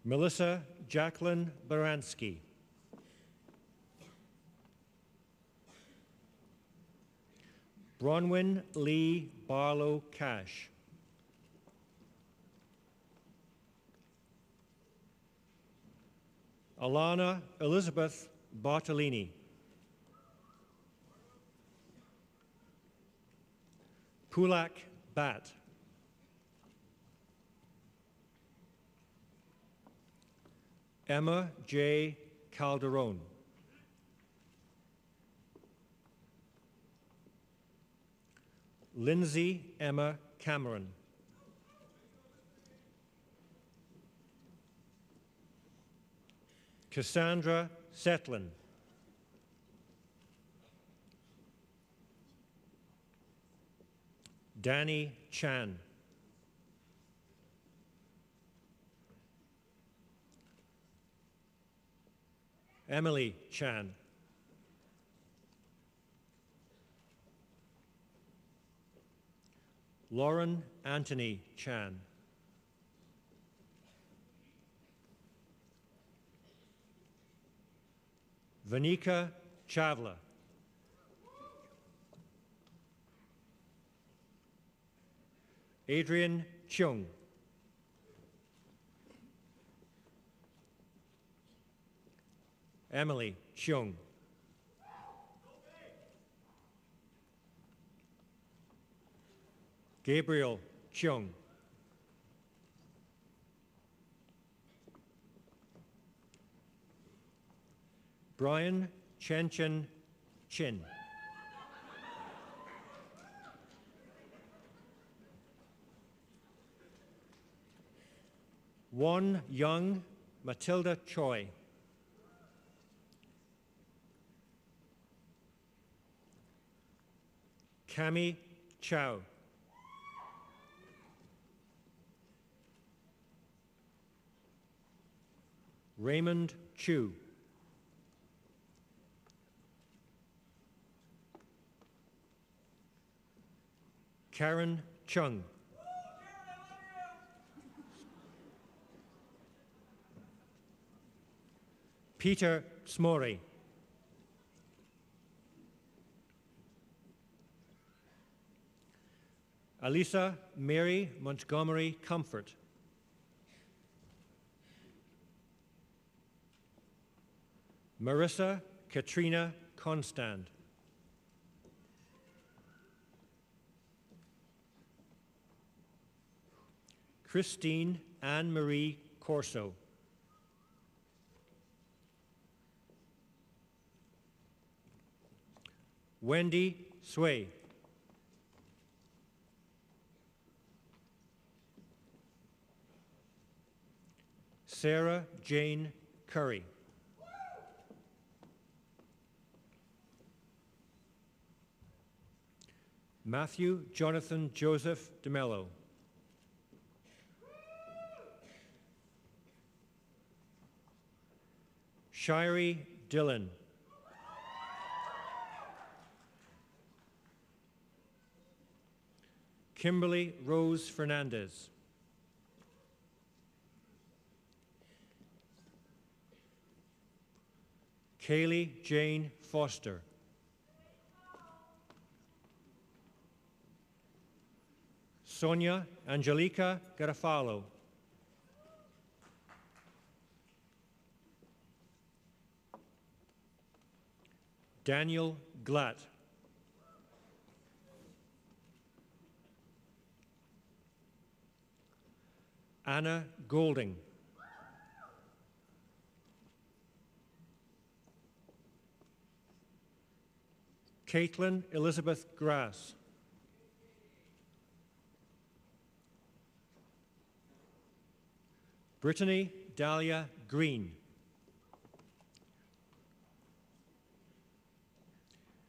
Melissa Jacqueline Baranski. Bronwyn Lee Barlow Cash. Alana Elizabeth Bartolini. Pulak Bat. Emma J. Calderon. Lindsay Emma Cameron. Cassandra Setlin. Danny Chan. Emily Chan. Lauren Anthony Chan. Vanika Chavla. Adrian Chung. Emily Chung. Gabriel Chung. Brian Chenchen Chin. Won Young Matilda Choi. Cami Chow. Raymond Chu. Karen Chung. Peter Smorey. Alisa Mary Montgomery Comfort. Marissa Katrina Constand. Christine Anne-Marie Corso. Wendy Sway. Sarah Jane Curry. Matthew Jonathan Joseph DeMello. Shirey Dillon. Kimberly Rose Fernandez. Kaylee Jane Foster. Sonia Angelica Garofalo. Daniel Glatt. Anna Golding. Caitlin Elizabeth Grass. Brittany Dahlia Green.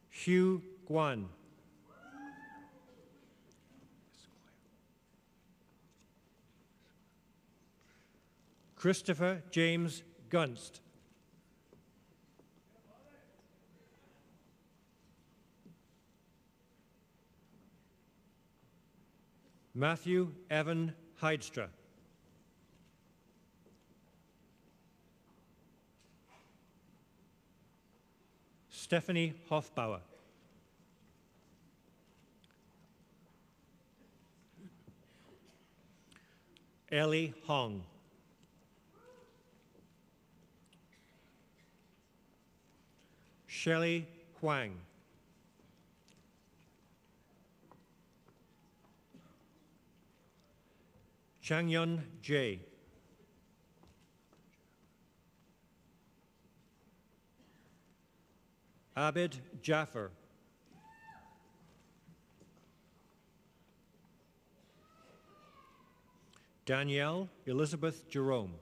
Hugh Guan. Christopher James Gunst. Matthew Evan Heidstra. Stephanie Hofbauer. Ellie Hong. Shelley Huang. Changyun J. Abid Jaffer. Danielle Elizabeth Jerome.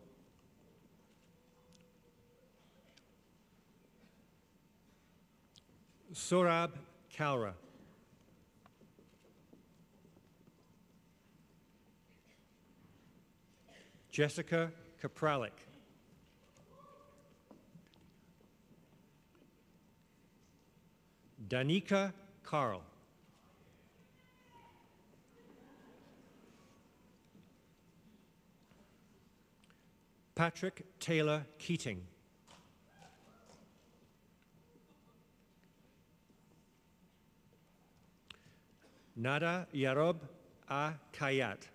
Surab Kalra. Jessica Kapralik. Danica Carl. Patrick Taylor Keating. Nada Yarob A. Kayat.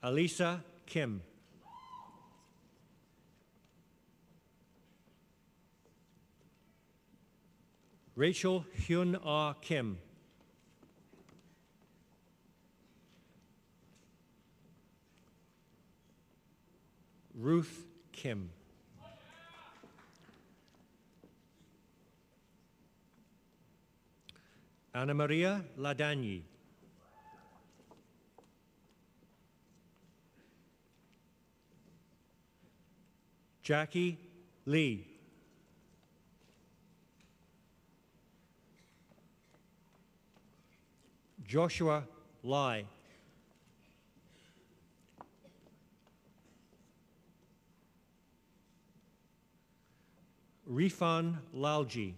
Alisa Kim. Rachel Hyun Ah Kim. Ruth Kim. Ana Maria Ladagny. Jackie Lee. Joshua Lai. Rifan Lalji.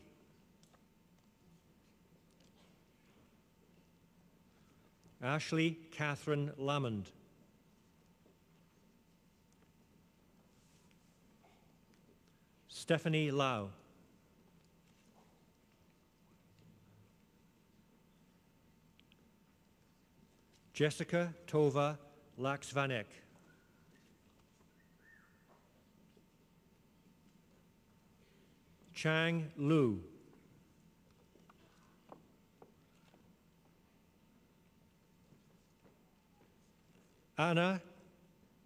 Ashley Catherine Lamond. Stephanie Lau. Jessica Tova Laxvanek. Chang Lu. Anna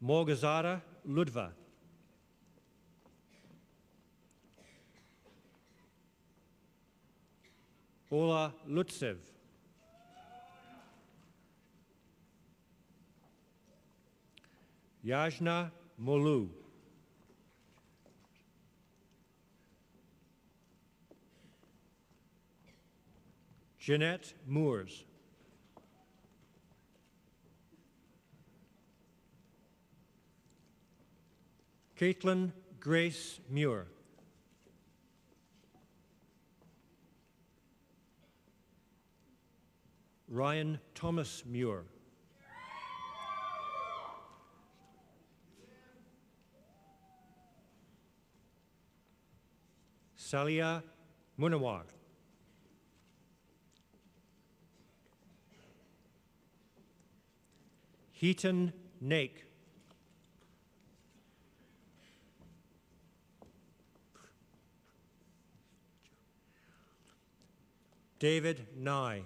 Morgazara Ludva. Ola Lutsev. Yajna Molu. Jeanette Moores. Caitlin Grace Muir. Ryan Thomas Muir. Salia Munawar. Heaton Nake. David Nye.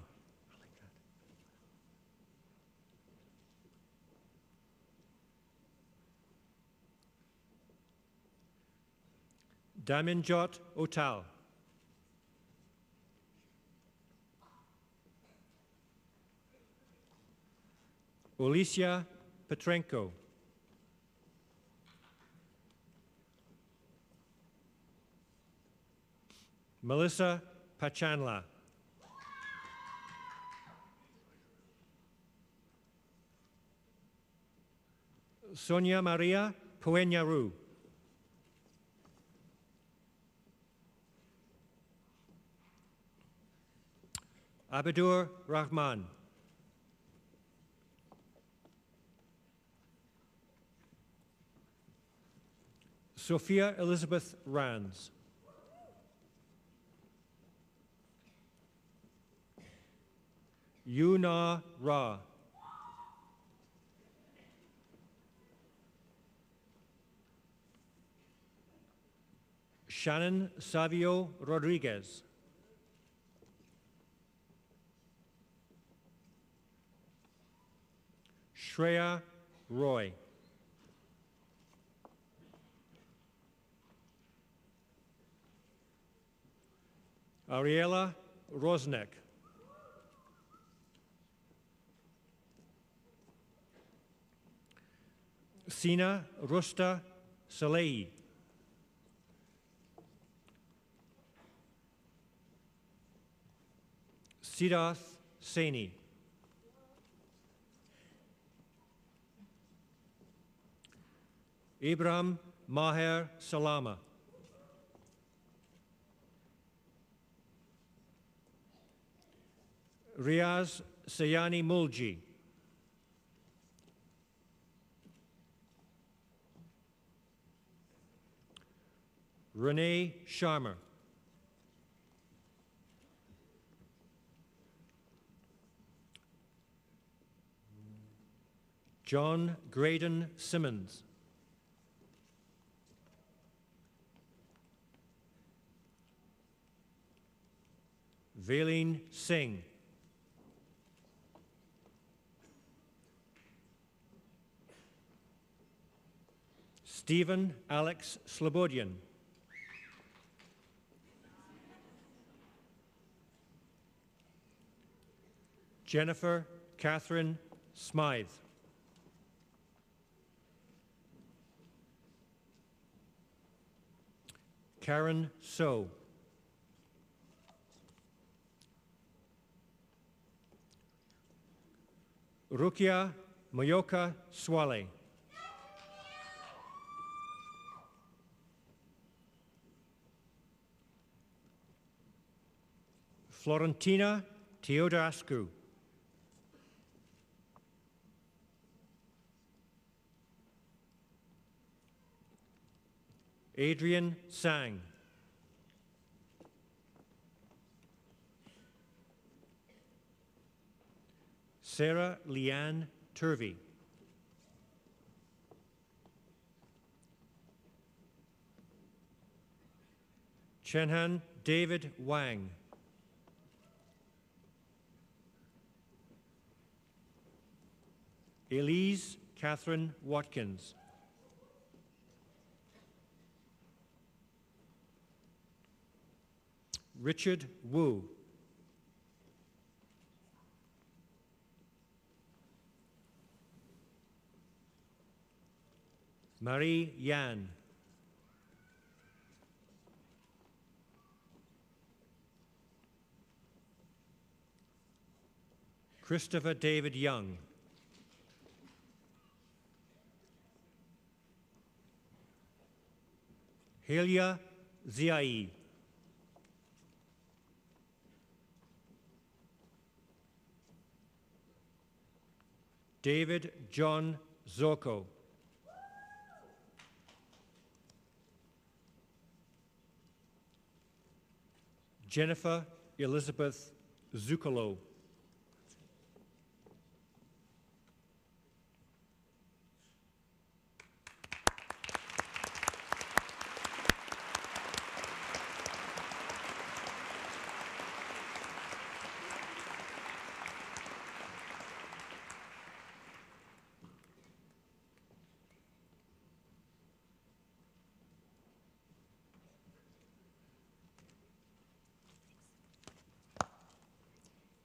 Daminjot Otal. Alicia Petrenko. Melissa Pachanla. Sonia Maria Puenyaru. Abidur Rahman. Sophia Elizabeth Rands. Yuna Ra. Shannon Savio Rodriguez. Shreya Roy. Ariela Rosnek. Sina Rusta Salehi. Siddharth Saini. Ibrahim Maher Salama. Riaz Sayani Mulji. Renee Sharma. John Graydon Simmons. Valeen Singh. Stephen Alex Slobodian. Jennifer Catherine Smythe. Karen So. Rukia Moyoka Swale. Florentina Teodascu. Adrian Sang. Sarah Leanne Turvey. Chenhan David Wang. Elise Catherine Watkins. Richard Wu. Marie Yan. Christopher David Young. Helia Ziai. David John Zoko. Jennifer Elizabeth Zucolo.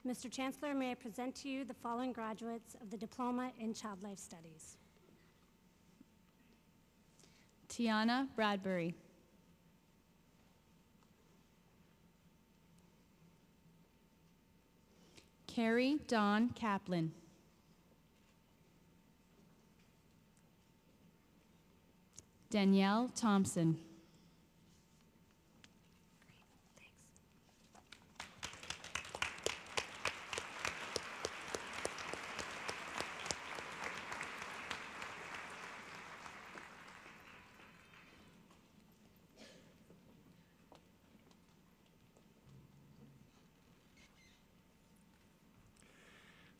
Mr. Chancellor, may I present to you the following graduates of the Diploma in Child Life Studies. Tiana Bradbury. Carrie Dawn Kaplan. Danielle Thompson.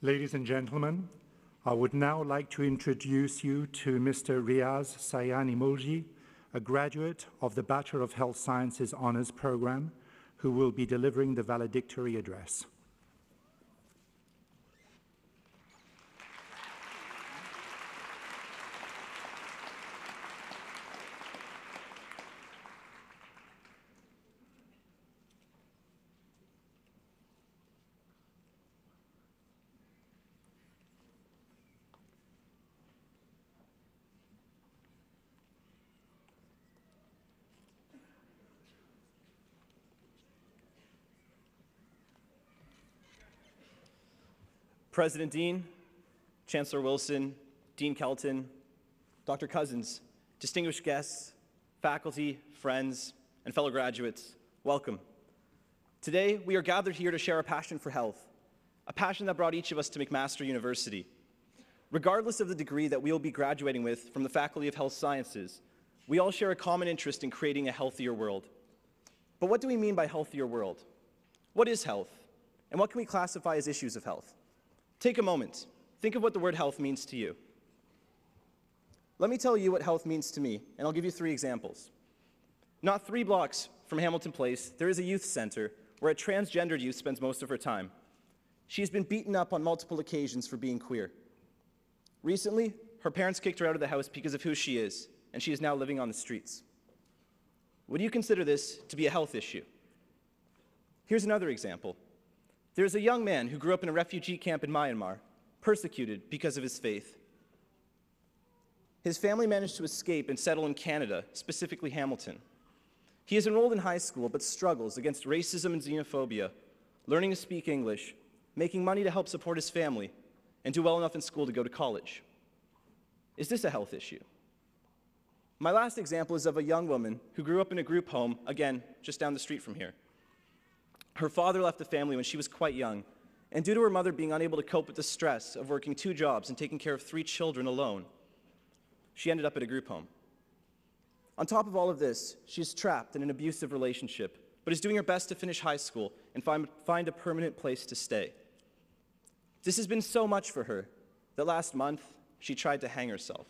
Ladies and gentlemen, I would now like to introduce you to Mr. Riaz Sayani Mulji, a graduate of the Bachelor of Health Sciences Honors Program, who will be delivering the valedictory address. President Dean, Chancellor Wilson, Dean Kelton, Dr. Cousins, distinguished guests, faculty, friends, and fellow graduates, welcome. Today, we are gathered here to share a passion for health, a passion that brought each of us to McMaster University. Regardless of the degree that we will be graduating with from the Faculty of Health Sciences, we all share a common interest in creating a healthier world. But what do we mean by healthier world? What is health? And what can we classify as issues of health? Take a moment. Think of what the word health means to you. Let me tell you what health means to me, and I'll give you 3 examples. Not 3 blocks from Hamilton Place, there is a youth center where a transgendered youth spends most of her time. She has been beaten up on multiple occasions for being queer. Recently, her parents kicked her out of the house because of who she is, and she is now living on the streets. Would you consider this to be a health issue? Here's another example. There is a young man who grew up in a refugee camp in Myanmar, persecuted because of his faith. His family managed to escape and settle in Canada, specifically Hamilton. He is enrolled in high school but struggles against racism and xenophobia, learning to speak English, making money to help support his family, and do well enough in school to go to college. Is this a health issue? My last example is of a young woman who grew up in a group home, again, just down the street from here. Her father left the family when she was quite young, and due to her mother being unable to cope with the stress of working 2 jobs and taking care of 3 children alone, she ended up at a group home. On top of all of this, she's trapped in an abusive relationship, but is doing her best to finish high school and find a permanent place to stay. This has been so much for her that last month she tried to hang herself.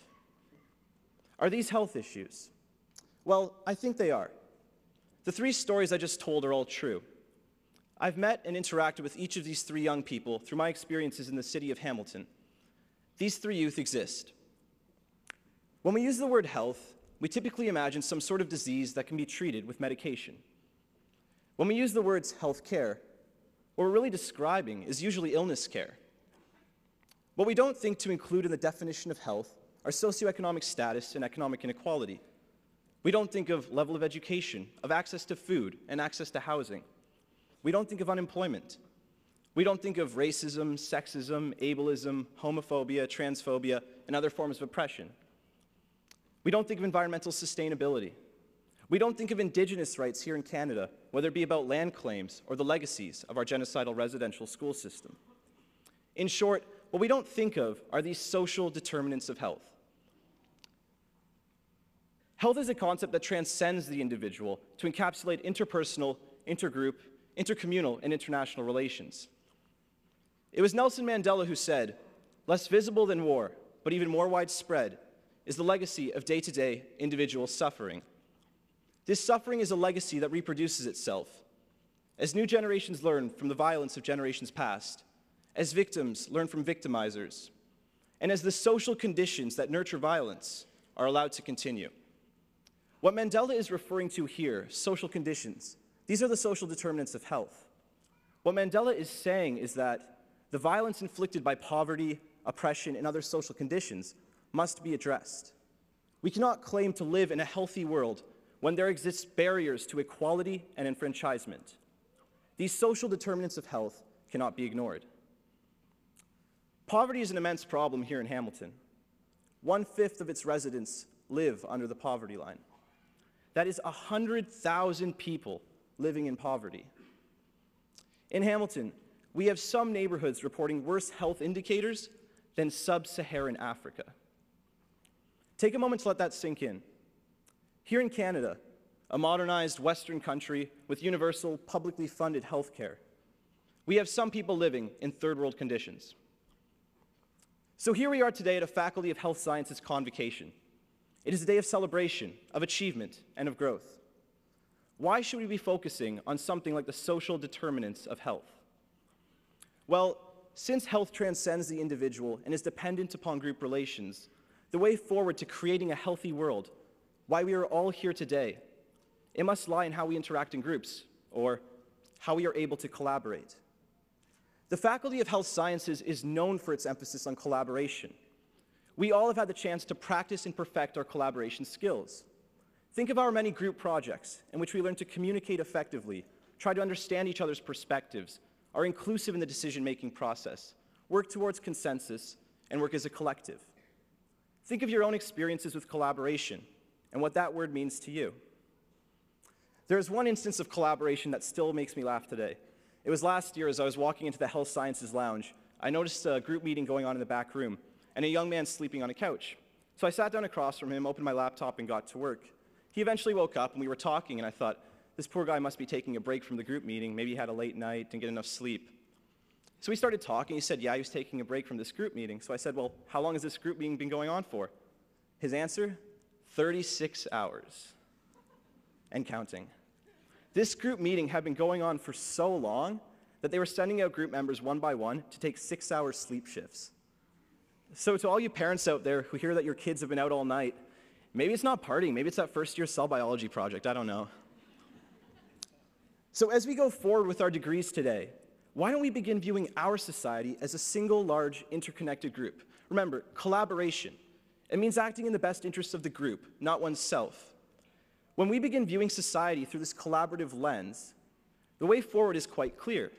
Are these health issues? Well, I think they are. The three stories I just told are all true. I've met and interacted with each of these three young people through my experiences in the city of Hamilton. These three youth exist. When we use the word health, we typically imagine some sort of disease that can be treated with medication. When we use the words health care, what we're really describing is usually illness care. What we don't think to include in the definition of health are socioeconomic status and economic inequality. We don't think of level of education, of access to food and access to housing. We don't think of unemployment. We don't think of racism, sexism, ableism, homophobia, transphobia, and other forms of oppression. We don't think of environmental sustainability. We don't think of Indigenous rights here in Canada, whether it be about land claims or the legacies of our genocidal residential school system. In short, what we don't think of are these social determinants of health. Health is a concept that transcends the individual to encapsulate interpersonal, intergroup, intercommunal, and international relations. It was Nelson Mandela who said, "Less visible than war, but even more widespread, is the legacy of day-to-day individual suffering." This suffering is a legacy that reproduces itself. As new generations learn from the violence of generations past, as victims learn from victimizers, and as the social conditions that nurture violence are allowed to continue. What Mandela is referring to here, social conditions, these are the social determinants of health. What Mandela is saying is that the violence inflicted by poverty, oppression, and other social conditions must be addressed. We cannot claim to live in a healthy world when there exists barriers to equality and enfranchisement. These social determinants of health cannot be ignored. Poverty is an immense problem here in Hamilton. 1/5 of its residents live under the poverty line. That is 100,000 people living in poverty. In Hamilton, we have some neighborhoods reporting worse health indicators than sub-Saharan Africa. Take a moment to let that sink in. Here in Canada, a modernized Western country with universal, publicly funded health care, we have some people living in third world conditions. So here we are today at a Faculty of Health Sciences convocation. It is a day of celebration, of achievement, and of growth. Why should we be focusing on something like the social determinants of health? Well, since health transcends the individual and is dependent upon group relations, the way forward to creating a healthy world, why we are all here today, it must lie in how we interact in groups, or how we are able to collaborate. The Faculty of Health Sciences is known for its emphasis on collaboration. We all have had the chance to practice and perfect our collaboration skills. Think of our many group projects in which we learn to communicate effectively, try to understand each other's perspectives, are inclusive in the decision-making process, work towards consensus, and work as a collective. Think of your own experiences with collaboration and what that word means to you. There is one instance of collaboration that still makes me laugh today. It was last year as I was walking into the Health Sciences Lounge. I noticed a group meeting going on in the back room and a young man sleeping on a couch. So I sat down across from him, opened my laptop, and got to work. He eventually woke up and we were talking, and I thought, this poor guy must be taking a break from the group meeting. Maybe he had a late night, didn't get enough sleep. So we started talking. He said, yeah, he was taking a break from this group meeting. So I said, well, how long has this group meeting been going on for? His answer, 36 hours and counting. This group meeting had been going on for so long that they were sending out group members one by one to take 6-hour sleep shifts. So to all you parents out there who hear that your kids have been out all night, maybe it's not partying, maybe it's that first-year cell biology project, I don't know. So as we go forward with our degrees today, why don't we begin viewing our society as a single, large, interconnected group? Remember, collaboration. It means acting in the best interests of the group, not oneself. When we begin viewing society through this collaborative lens, the way forward is quite clear.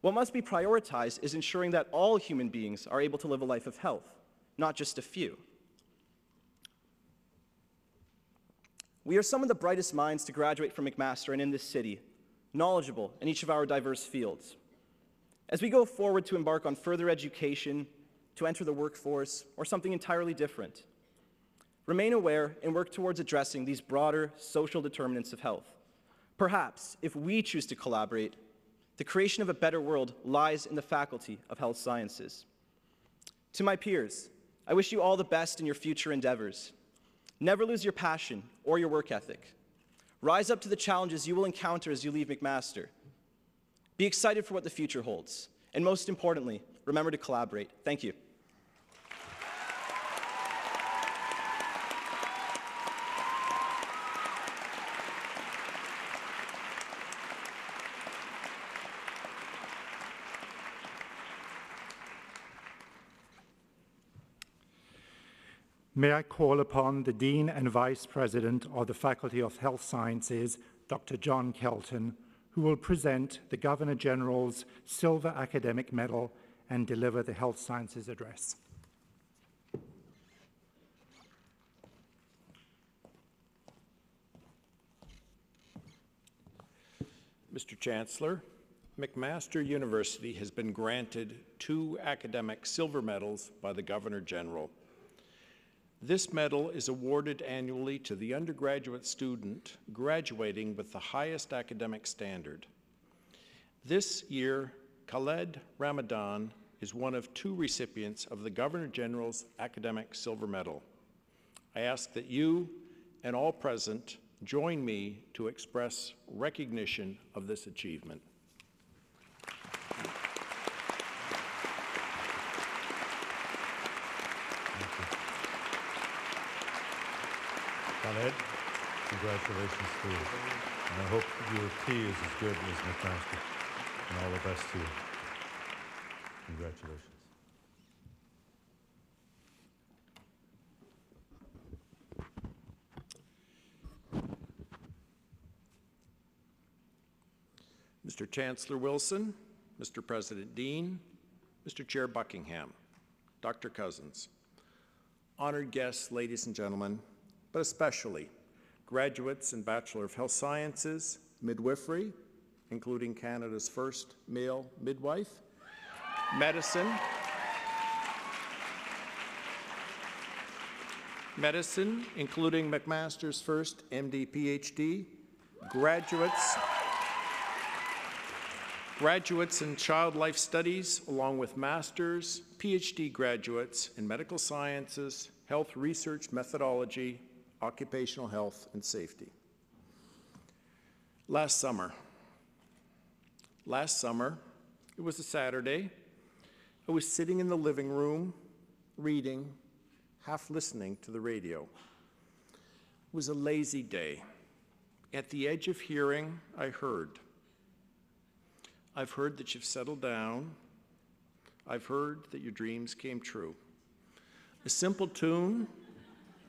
What must be prioritized is ensuring that all human beings are able to live a life of health, not just a few. We are some of the brightest minds to graduate from McMaster and in this city, knowledgeable in each of our diverse fields. As we go forward to embark on further education, to enter the workforce, or something entirely different, Remain aware and work towards addressing these broader social determinants of health. Perhaps, if we choose to collaborate, the creation of a better world lies in the Faculty of Health Sciences. To my peers, I wish you all the best in your future endeavors. Never lose your passion or your work ethic. Rise up to the challenges you will encounter as you leave McMaster. Be excited for what the future holds. And most importantly, remember to collaborate. Thank you. May I call upon the Dean and Vice President of the Faculty of Health Sciences, Dr. John Kelton, who will present the Governor General's Silver Academic Medal and deliver the Health Sciences Address. Mr. Chancellor, McMaster University has been granted 2 academic silver medals by the Governor General. This medal is awarded annually to the undergraduate student graduating with the highest academic standard. This year, Khaled Ramadan is one of 2 recipients of the Governor General's Academic Silver Medal. I ask that you and all present join me to express recognition of this achievement. Khaled, congratulations to you. And I hope your tea is as good as McMaster. And all the best to you. Congratulations. Mr. Chancellor Wilson, Mr. President Dean, Mr. Chair Buckingham, Dr. Cousins, honored guests, ladies and gentlemen, but especially graduates in Bachelor of Health Sciences, midwifery, including Canada's first male midwife, medicine, including McMaster's first MD PhD, graduates in child life studies, along with master's, PhD graduates in medical sciences, health research methodology, occupational health and safety. Last summer, it was a Saturday, I was sitting in the living room, reading, half listening to the radio. It was a lazy day. At the edge of hearing, I've heard that you've settled down. I've heard that your dreams came true. A simple tune,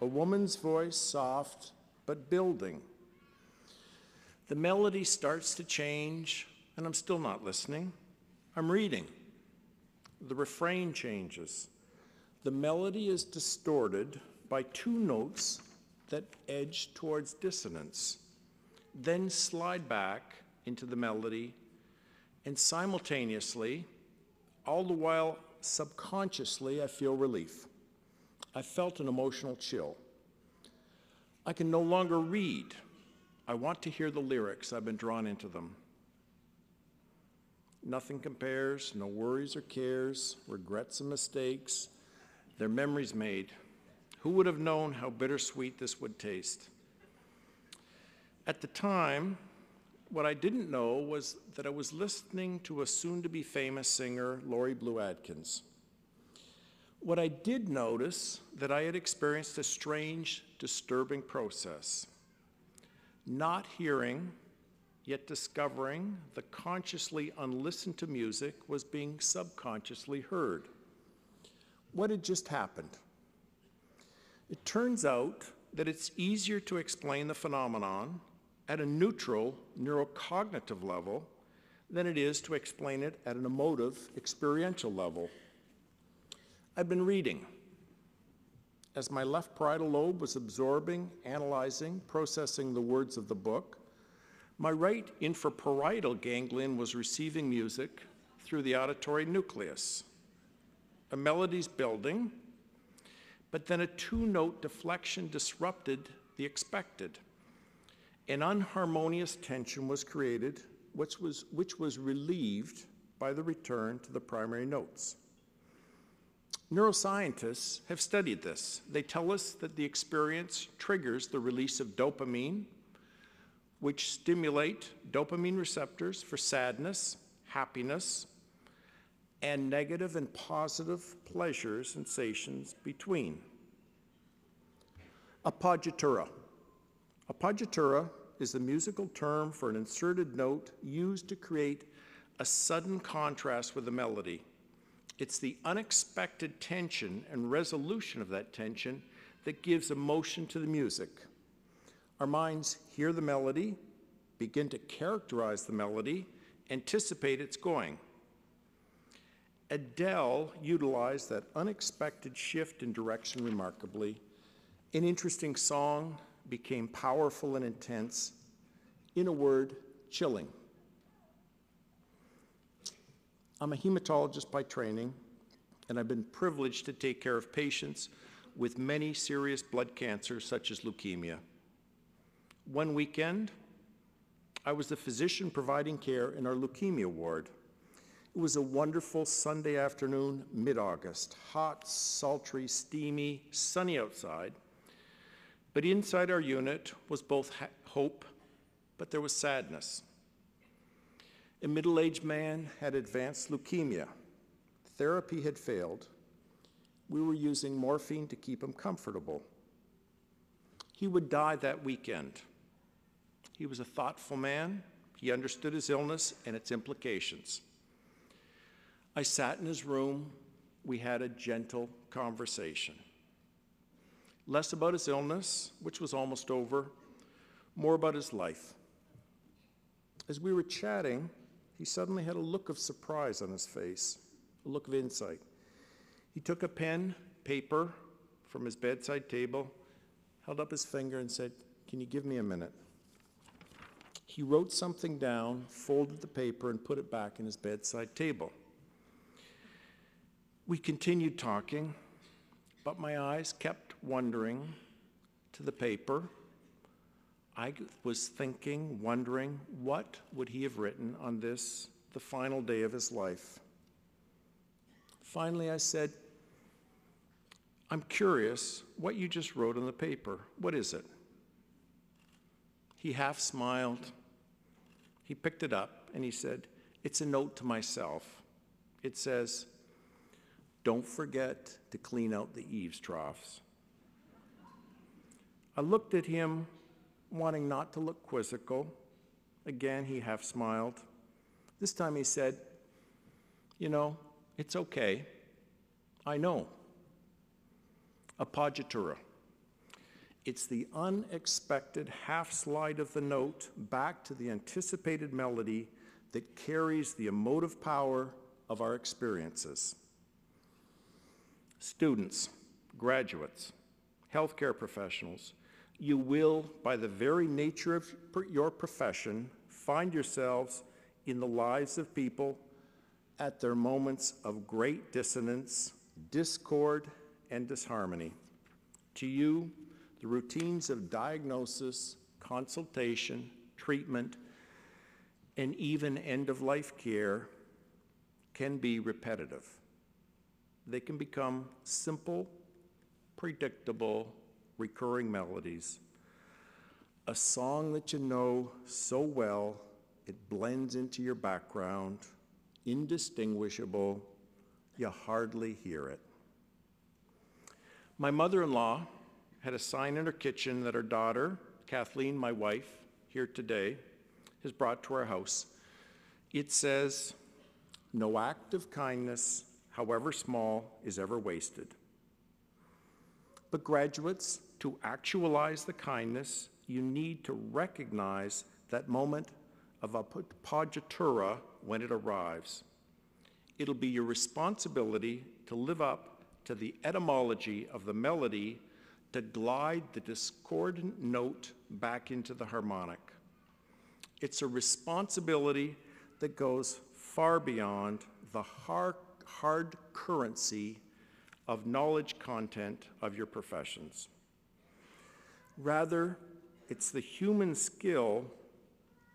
a woman's voice, soft but building. The melody starts to change, and I'm still not listening. I'm reading. The refrain changes. The melody is distorted by 2 notes that edge towards dissonance, then slide back into the melody, and simultaneously, all the while subconsciously, I feel relief. I felt an emotional chill. I can no longer read. I want to hear the lyrics. I've been drawn into them. Nothing compares, no worries or cares, regrets and mistakes. Their memories made. Who would have known how bittersweet this would taste? At the time, what I didn't know was that I was listening to a soon-to-be famous singer, Lori Blue Adkins. What I did notice that I had experienced a strange, disturbing process. Not hearing, yet discovering the consciously unlistened to music was being subconsciously heard. What had just happened? It turns out that it's easier to explain the phenomenon at a neutral neurocognitive level than it is to explain it at an emotive, experiential level. I've been reading. As my left parietal lobe was absorbing, analyzing, processing the words of the book, my right infraparietal ganglion was receiving music through the auditory nucleus. A melody's building, but then a two-note deflection disrupted the expected. An unharmonious tension was created, which was relieved by the return to the primary notes. Neuroscientists have studied this. They tell us that the experience triggers the release of dopamine, which stimulate dopamine receptors for sadness, happiness, and negative and positive pleasure sensations between. Appoggiatura. Appoggiatura is the musical term for an inserted note used to create a sudden contrast with a melody. It's the unexpected tension and resolution of that tension that gives emotion to the music. Our minds hear the melody, begin to characterize the melody, anticipate its going. Adele utilized that unexpected shift in direction remarkably. An interesting song became powerful and intense. In a word, chilling. I'm a hematologist by training, and I've been privileged to take care of patients with many serious blood cancers, such as leukemia. One weekend, I was the physician providing care in our leukemia ward. It was a wonderful Sunday afternoon, mid-August, hot, sultry, steamy, sunny outside. But inside our unit was both hope, but there was sadness. A middle-aged man had advanced leukemia. Therapy had failed. We were using morphine to keep him comfortable. He would die that weekend. He was a thoughtful man. He understood his illness and its implications. I sat in his room. We had a gentle conversation. Less about his illness, which was almost over, more about his life. As we were chatting, he suddenly had a look of surprise on his face, a look of insight. He took a pen, paper from his bedside table, held up his finger and said, "Can you give me a minute?" He wrote something down, folded the paper, and put it back in his bedside table. We continued talking, but my eyes kept wandering to the paper. I was thinking, wondering, what would he have written on this, the final day of his life? Finally, I said, "I'm curious what you just wrote on the paper. What is it?" He half smiled. He picked it up and he said, "It's a note to myself. It says, 'Don't forget to clean out the eaves troughs.'" I looked at him, wanting not to look quizzical. Again, he half smiled. This time he said, "You know, it's okay. I know." Appoggiatura. It's the unexpected half slide of the note back to the anticipated melody that carries the emotive power of our experiences. Students, graduates, healthcare professionals, you will, by the very nature of your profession, find yourselves in the lives of people at their moments of great dissonance, discord, and disharmony. To you, the routines of diagnosis, consultation, treatment, and even end-of-life care can be repetitive. They can become simple, predictable, recurring melodies. A song that you know so well, it blends into your background, indistinguishable, you hardly hear it. My mother-in-law had a sign in her kitchen that her daughter, Kathleen, my wife, here today, has brought to our house. It says, "No act of kindness, however small, is ever wasted." But graduates, to actualize the kindness, you need to recognize that moment of appoggiatura when it arrives. It'll be your responsibility to live up to the etymology of the melody to glide the discordant note back into the harmonic. It's a responsibility that goes far beyond the hard currency of knowledge content of your professions. Rather, it's the human skill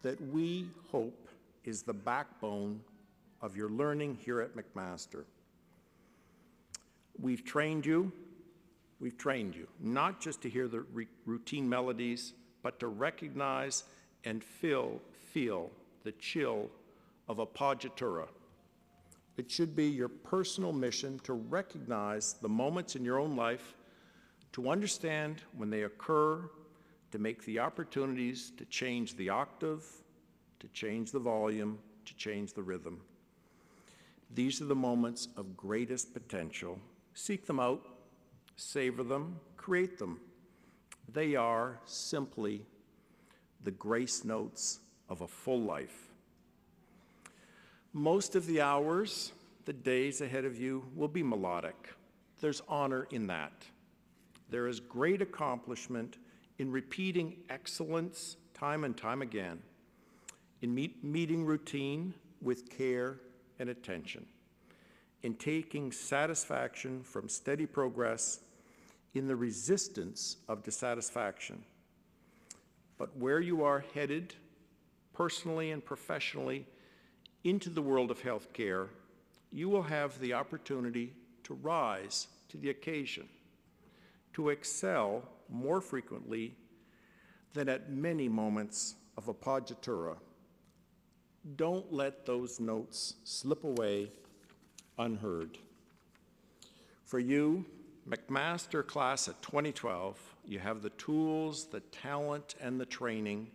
that we hope is the backbone of your learning here at McMaster. We've trained you, not just to hear the routine melodies, but to recognize and feel the chill of appoggiatura. It should be your personal mission to recognize the moments in your own life, to understand when they occur, to make the opportunities to change the octave, to change the volume, to change the rhythm. These are the moments of greatest potential. Seek them out, savor them, create them. They are simply the grace notes of a full life. Most of the hours, the days ahead of you will be melodic. There's honor in that. There is great accomplishment in repeating excellence time and time again, in meeting routine with care and attention, in taking satisfaction from steady progress, in the resistance of dissatisfaction. But where you are headed, personally and professionally, into the world of healthcare, you will have the opportunity to rise to the occasion, to excel more frequently than at many moments of appoggiatura. Don't let those notes slip away unheard. For you, McMaster class of 2012, you have the tools, the talent, and the training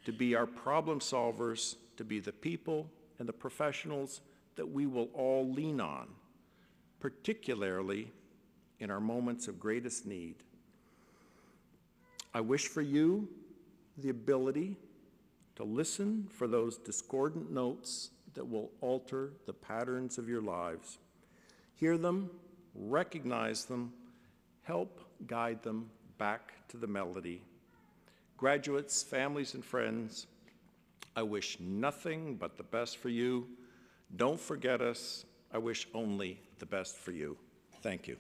to be our problem solvers, to be the people and the professionals that we will all lean on, particularly in our moments of greatest need. I wish for you the ability to listen for those discordant notes that will alter the patterns of your lives. Hear them, recognize them, help guide them back to the melody. Graduates, families, and friends, I wish nothing but the best for you. Don't forget us. I wish only the best for you. Thank you.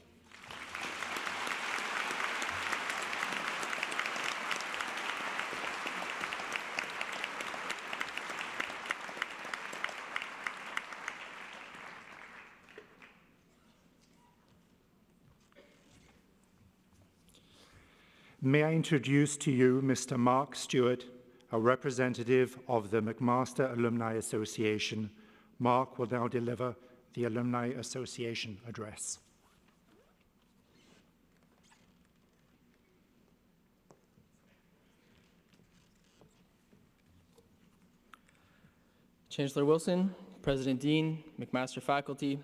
May I introduce to you Mr. Mark Stewart, a representative of the McMaster Alumni Association. Mark will now deliver the Alumni Association address. Chancellor Wilson, President Dean, McMaster faculty,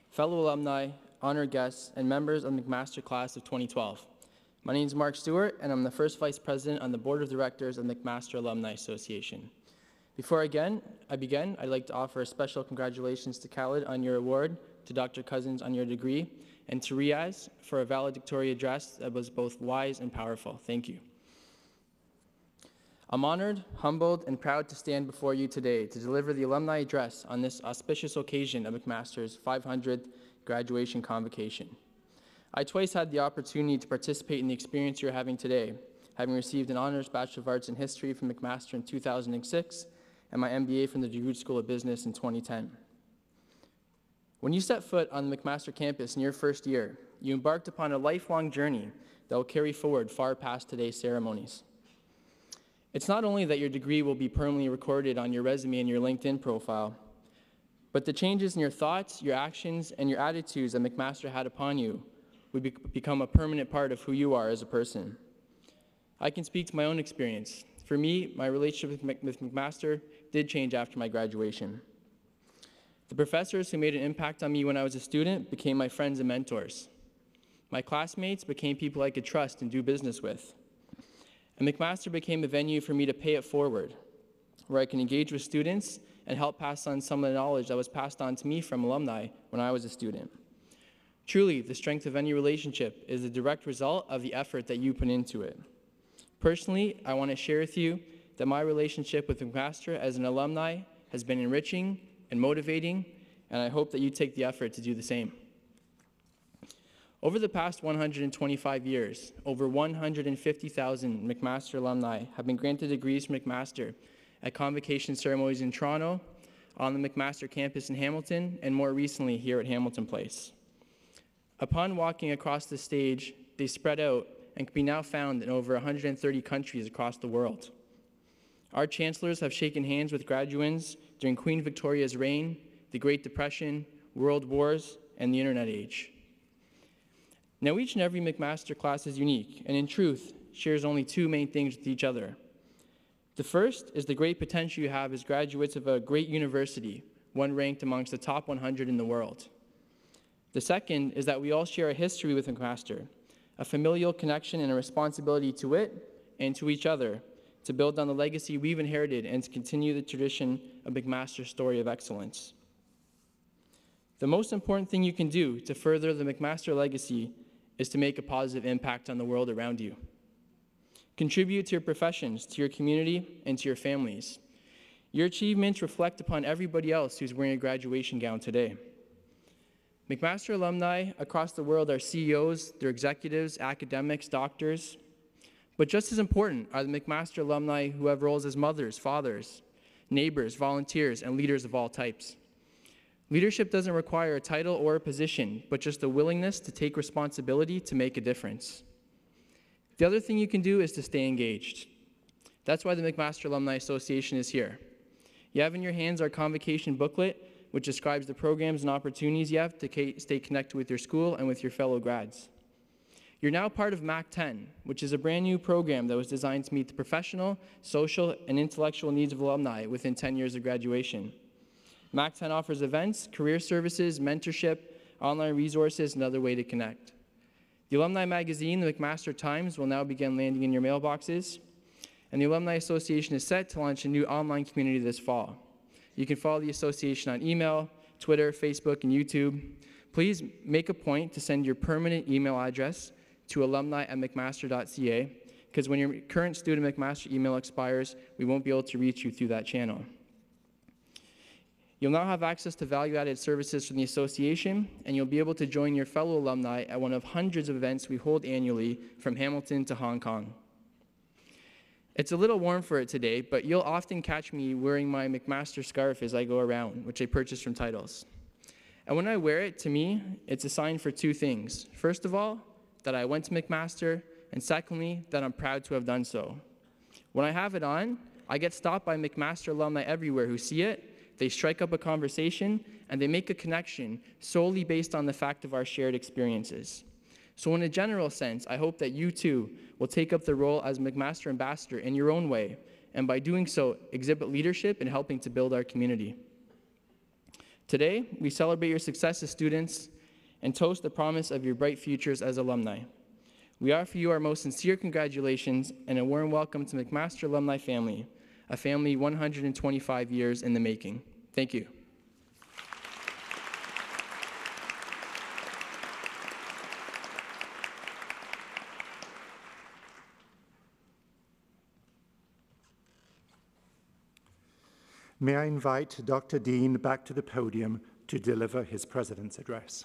fellow alumni, honored guests, and members of the McMaster class of 2012. My name is Mark Stewart, and I'm the first Vice President on the Board of Directors of the McMaster Alumni Association. Before I begin, I'd like to offer a special congratulations to Khaled on your award, to Dr. Cousins on your degree, and to Riaz for a valedictory address that was both wise and powerful. Thank you. I'm honored, humbled, and proud to stand before you today to deliver the alumni address on this auspicious occasion of McMaster's 500th graduation convocation. I twice had the opportunity to participate in the experience you're having today, having received an Honors Bachelor of Arts in History from McMaster in 2006 and my MBA from the DeGroote School of Business in 2010. When you set foot on the McMaster campus in your first year, you embarked upon a lifelong journey that will carry forward far past today's ceremonies. It's not only that your degree will be permanently recorded on your resume and your LinkedIn profile, but the changes in your thoughts, your actions, and your attitudes that McMaster had upon you would become a permanent part of who you are as a person. I can speak to my own experience. For me, my relationship with McMaster did change after my graduation. The professors who made an impact on me when I was a student became my friends and mentors. My classmates became people I could trust and do business with. And McMaster became a venue for me to pay it forward, where I can engage with students and help pass on some of the knowledge that was passed on to me from alumni when I was a student. Truly, the strength of any relationship is a direct result of the effort that you put into it. Personally, I want to share with you that my relationship with McMaster as an alumni has been enriching and motivating, and I hope that you take the effort to do the same. Over the past 125 years, over 150,000 McMaster alumni have been granted degrees from McMaster at convocation ceremonies in Toronto, on the McMaster campus in Hamilton, and more recently here at Hamilton Place. Upon walking across the stage, they spread out and can be now found in over 130 countries across the world. Our chancellors have shaken hands with graduates during Queen Victoria's reign, the Great Depression, World Wars, and the Internet age. Now, each and every McMaster class is unique, and in truth, shares only two main things with each other. The first is the great potential you have as graduates of a great university, one ranked amongst the top 100 in the world. The second is that we all share a history with McMaster, a familial connection and a responsibility to it and to each other to build on the legacy we've inherited and to continue the tradition of McMaster's story of excellence. The most important thing you can do to further the McMaster legacy is to make a positive impact on the world around you. Contribute to your professions, to your community, and to your families. Your achievements reflect upon everybody else who's wearing a graduation gown today. McMaster alumni across the world are CEOs, they're executives, academics, doctors. But just as important are the McMaster alumni who have roles as mothers, fathers, neighbors, volunteers, and leaders of all types. Leadership doesn't require a title or a position, but just a willingness to take responsibility to make a difference. The other thing you can do is to stay engaged. That's why the McMaster Alumni Association is here. You have in your hands our convocation booklet, which describes the programs and opportunities you have to stay connected with your school and with your fellow grads. You're now part of MAC 10, which is a brand new program that was designed to meet the professional, social, and intellectual needs of alumni within 10 years of graduation. MAC 10 offers events, career services, mentorship, online resources, and other ways to connect. The alumni magazine, the McMaster Times, will now begin landing in your mailboxes, and the Alumni Association is set to launch a new online community this fall. You can follow the association on email, Twitter, Facebook, and YouTube. Please make a point to send your permanent email address to alumni@mcmaster.ca, because when your current student McMaster email expires, we won't be able to reach you through that channel. You'll now have access to value-added services from the association, and you'll be able to join your fellow alumni at one of hundreds of events we hold annually from Hamilton to Hong Kong. It's a little warm for it today, but you'll often catch me wearing my McMaster scarf as I go around, which I purchased from Titles. And when I wear it, to me, it's a sign for two things. First of all, that I went to McMaster, and secondly, that I'm proud to have done so. When I have it on, I get stopped by McMaster alumni everywhere who see it. They strike up a conversation, and they make a connection solely based on the fact of our shared experiences. So in a general sense, I hope that you too will take up the role as McMaster ambassador in your own way, and by doing so, exhibit leadership in helping to build our community. Today, we celebrate your success as students and toast the promise of your bright futures as alumni. We offer you our most sincere congratulations and a warm welcome to McMaster alumni family, a family 125 years in the making. Thank you. May I invite Dr. Dean back to the podium to deliver his President's Address.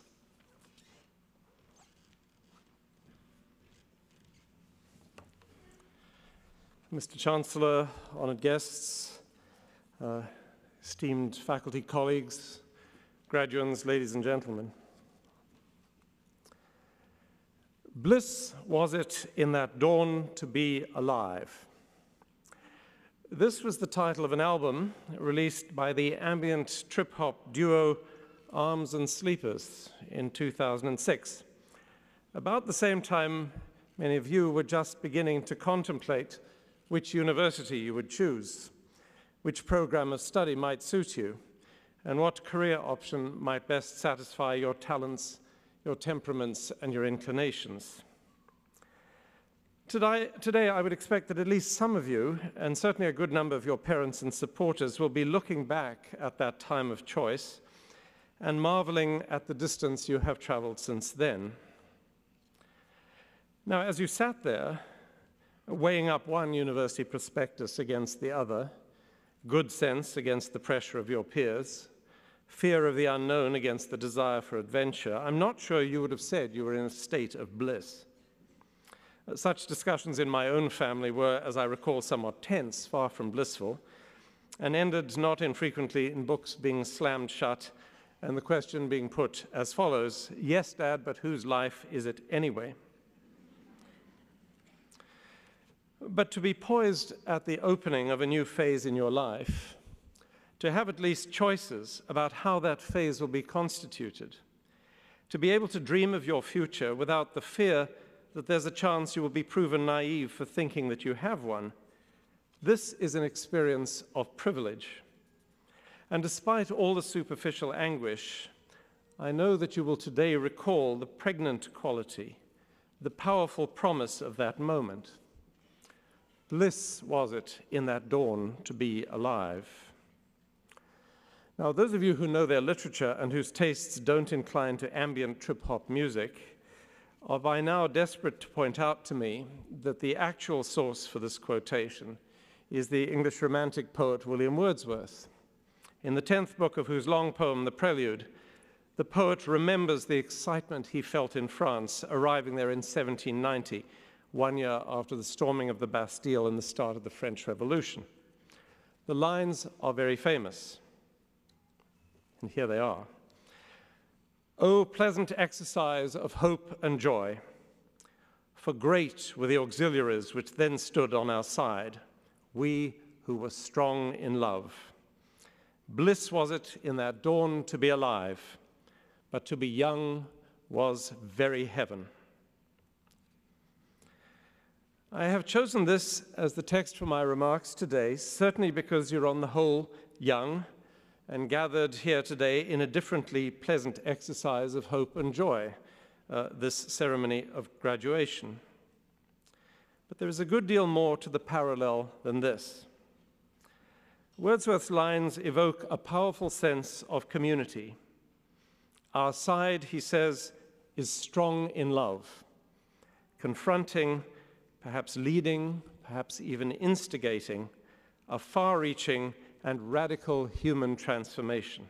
Mr. Chancellor, honored guests, esteemed faculty colleagues, graduates, ladies and gentlemen. Bliss was it in that dawn to be alive. This was the title of an album released by the ambient trip-hop duo Arms and Sleepers in 2006. About the same time, many of you were just beginning to contemplate which university you would choose, which program of study might suit you, and what career option might best satisfy your talents, your temperaments, and your inclinations. Today, I would expect that at least some of you, and certainly a good number of your parents and supporters, will be looking back at that time of choice and marveling at the distance you have traveled since then. Now, as you sat there, weighing up one university prospectus against the other, good sense against the pressure of your peers, fear of the unknown against the desire for adventure, I'm not sure you would have said you were in a state of bliss. Such discussions in my own family were, as I recall, somewhat tense, far from blissful, and ended not infrequently in books being slammed shut and the question being put as follows: yes, Dad, but whose life is it anyway? But to be poised at the opening of a new phase in your life, to have at least choices about how that phase will be constituted, to be able to dream of your future without the fear that there's a chance you will be proven naive for thinking that you have one, this is an experience of privilege. And despite all the superficial anguish, I know that you will today recall the pregnant quality, the powerful promise of that moment. Bliss was it in that dawn to be alive. Now, those of you who know their literature and whose tastes don't incline to ambient trip-hop music are by now desperate to point out to me that the actual source for this quotation is the English Romantic poet William Wordsworth. In the 10th book of whose long poem, The Prelude, the poet remembers the excitement he felt in France, arriving there in 1790, 1 year after the storming of the Bastille and the start of the French Revolution. The lines are very famous, and here they are. "O pleasant exercise of hope and joy, for great were the auxiliaries which then stood on our side, we who were strong in love. Bliss was it in that dawn to be alive, but to be young was very heaven." I have chosen this as the text for my remarks today, certainly because you're on the whole young and gathered here today in a differently pleasant exercise of hope and joy, this ceremony of graduation. But there is a good deal more to the parallel than this. Wordsworth's lines evoke a powerful sense of community. Our side, he says, is strong in love, confronting, perhaps leading, perhaps even instigating, a far-reaching and radical human transformation.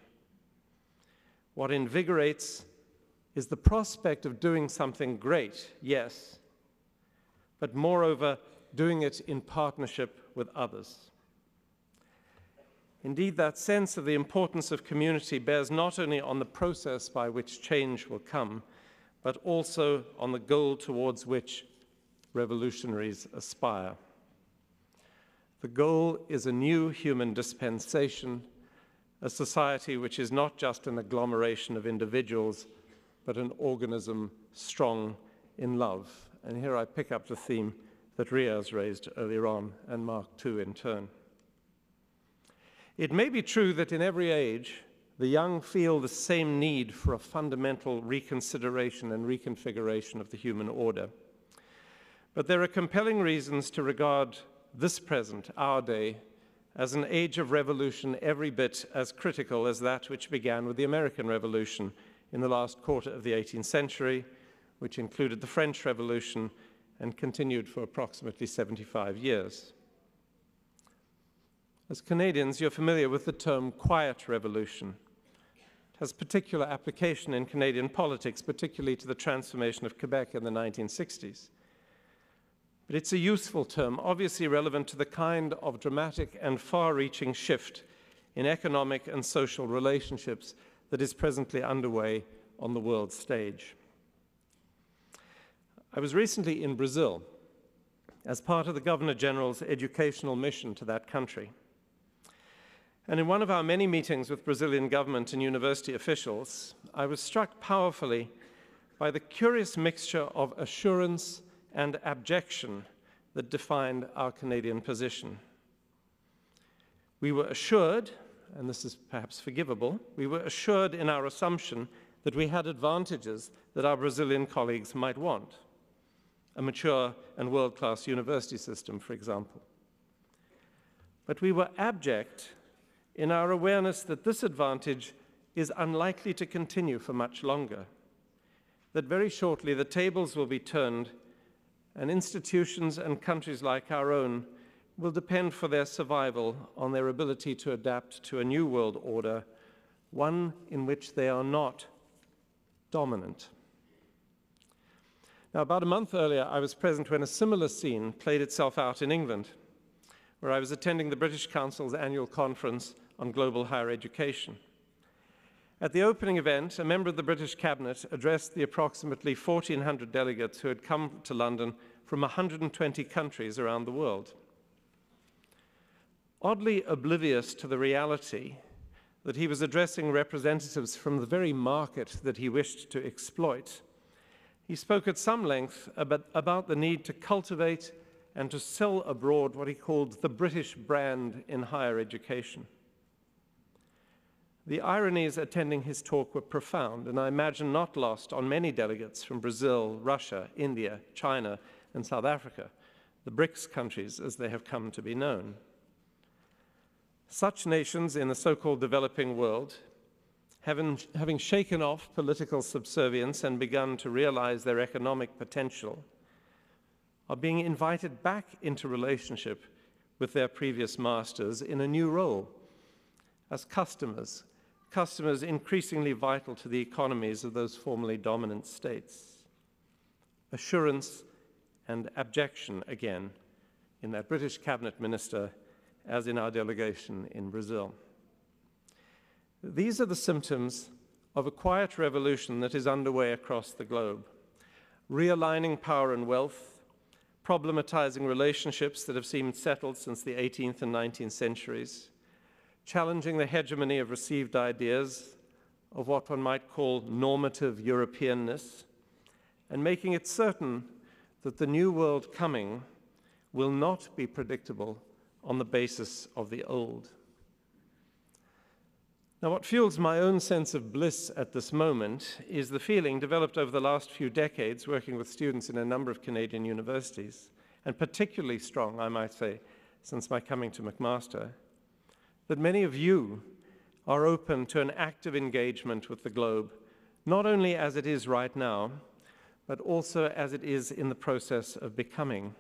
What invigorates is the prospect of doing something great, yes, but moreover, doing it in partnership with others. Indeed, that sense of the importance of community bears not only on the process by which change will come, but also on the goal towards which revolutionaries aspire. The goal is a new human dispensation, a society which is not just an agglomeration of individuals, but an organism strong in love. And here I pick up the theme that Riaz raised earlier on, and Mark too in turn. It may be true that in every age, the young feel the same need for a fundamental reconsideration and reconfiguration of the human order. But there are compelling reasons to regard this present, our day, as an age of revolution every bit as critical as that which began with the American Revolution in the last quarter of the 18th century, which included the French Revolution and continued for approximately 75 years. As Canadians, you're familiar with the term quiet revolution. It has particular application in Canadian politics, particularly to the transformation of Quebec in the 1960s. But it's a useful term, obviously relevant to the kind of dramatic and far-reaching shift in economic and social relationships that is presently underway on the world stage. I was recently in Brazil as part of the Governor General's educational mission to that country. And in one of our many meetings with Brazilian government and university officials, I was struck powerfully by the curious mixture of assurance and abjection that defined our Canadian position. We were assured, and this is perhaps forgivable, we were assured in our assumption that we had advantages that our Brazilian colleagues might want. A mature and world-class university system, for example. But we were abject in our awareness that this advantage is unlikely to continue for much longer, that very shortly the tables will be turned and institutions and countries like our own will depend for their survival on their ability to adapt to a new world order one in which they are not dominant. Now, about a month earlier, I was present when a similar scene played itself out in England, where I was attending the British Council's annual conference on global higher education. At the opening event, a member of the British Cabinet addressed the approximately 1,400 delegates who had come to London from 120 countries around the world. Oddly oblivious to the reality that he was addressing representatives from the very market that he wished to exploit, he spoke at some length about the need to cultivate and to sell abroad what he called the British brand in higher education. The ironies attending his talk were profound, and I imagine not lost on many delegates from Brazil, Russia, India, China, and South Africa, the BRICS countries as they have come to be known. Such nations in the so-called developing world, having shaken off political subservience and begun to realize their economic potential, are being invited back into relationship with their previous masters in a new role as customers increasingly vital to the economies of those formerly dominant states. Assurance and abjection again in that British cabinet minister as in our delegation in Brazil. These are the symptoms of a quiet revolution that is underway across the globe, realigning power and wealth, problematizing relationships that have seemed settled since the 18th and 19th centuries, challenging the hegemony of received ideas of what one might call normative Europeanness, and making it certain that the new world coming will not be predictable on the basis of the old. Now, what fuels my own sense of bliss at this moment is the feeling developed over the last few decades working with students in a number of Canadian universities, and particularly strong, I might say, since my coming to McMaster, that many of you are open to an active engagement with the globe, not only as it is right now, but also as it is in the process of becoming.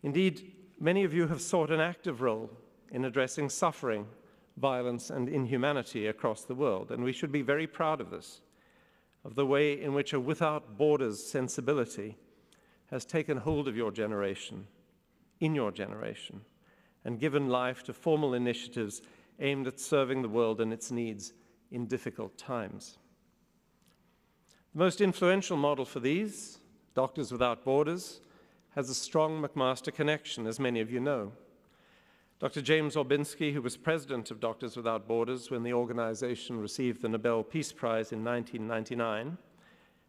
Indeed, many of you have sought an active role in addressing suffering, violence, and inhumanity across the world, and we should be very proud of this, of the way in which a without borders sensibility has taken hold of your generation, in your generation, and given life to formal initiatives aimed at serving the world and its needs in difficult times. The most influential model for these, Doctors Without Borders, has a strong McMaster connection, as many of you know. Dr. James Orbinski, who was president of Doctors Without Borders when the organization received the Nobel Peace Prize in 1999,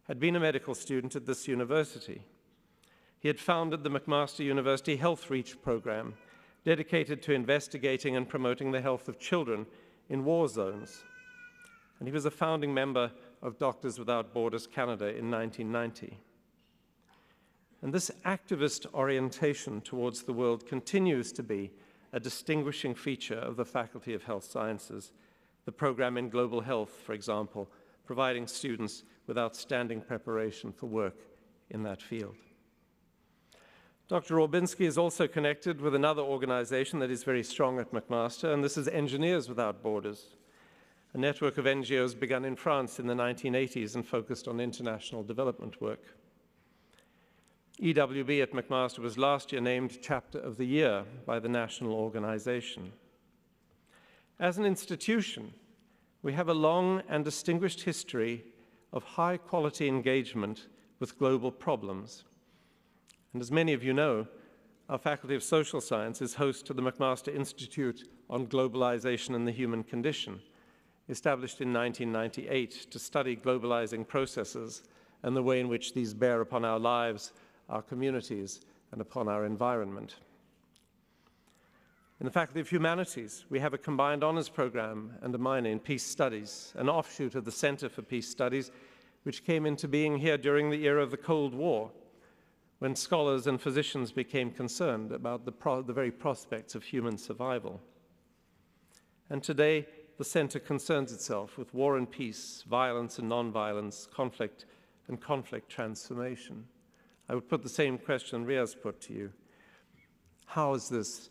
had been a medical student at this university. He had founded the McMaster University Health Reach program, dedicated to investigating and promoting the health of children in war zones. And he was a founding member of Doctors Without Borders Canada in 1990. And this activist orientation towards the world continues to be a distinguishing feature of the Faculty of Health Sciences, the program in global health, for example, providing students with outstanding preparation for work in that field. Dr. Orbinski is also connected with another organization that is very strong at McMaster, and this is Engineers Without Borders, a network of NGOs begun in France in the 1980s and focused on international development work. EWB at McMaster was last year named Chapter of the Year by the national organization. As an institution, we have a long and distinguished history of high-quality engagement with global problems. And as many of you know, our Faculty of Social Science is host to the McMaster Institute on Globalization and the Human Condition, established in 1998 to study globalizing processes and the way in which these bear upon our lives, our communities, and upon our environment. In the Faculty of Humanities, we have a combined honors program and a minor in peace studies, an offshoot of the Center for Peace Studies, which came into being here during the era of the Cold War, when scholars and physicians became concerned about the very prospects of human survival. And today, the center concerns itself with war and peace, violence and nonviolence, conflict and conflict transformation. I would put the same question Riaz put to you. How is this,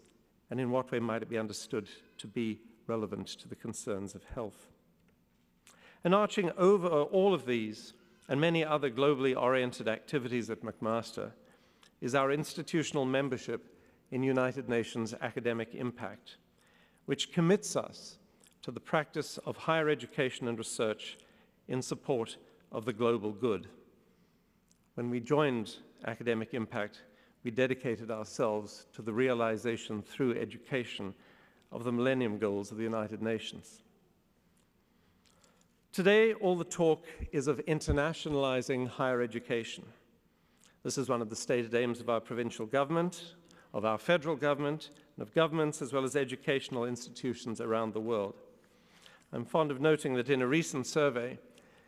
and in what way might it be understood to be relevant to the concerns of health. And arching over all of these and many other globally oriented activities at McMaster is our institutional membership in United Nations Academic Impact, which commits us to the practice of higher education and research in support of the global good. When we joined Academic Impact, we dedicated ourselves to the realization through education of the Millennium Goals of the United Nations. Today, all the talk is of internationalizing higher education. This is one of the stated aims of our provincial government, of our federal government, and of governments as well as educational institutions around the world. I'm fond of noting that in a recent survey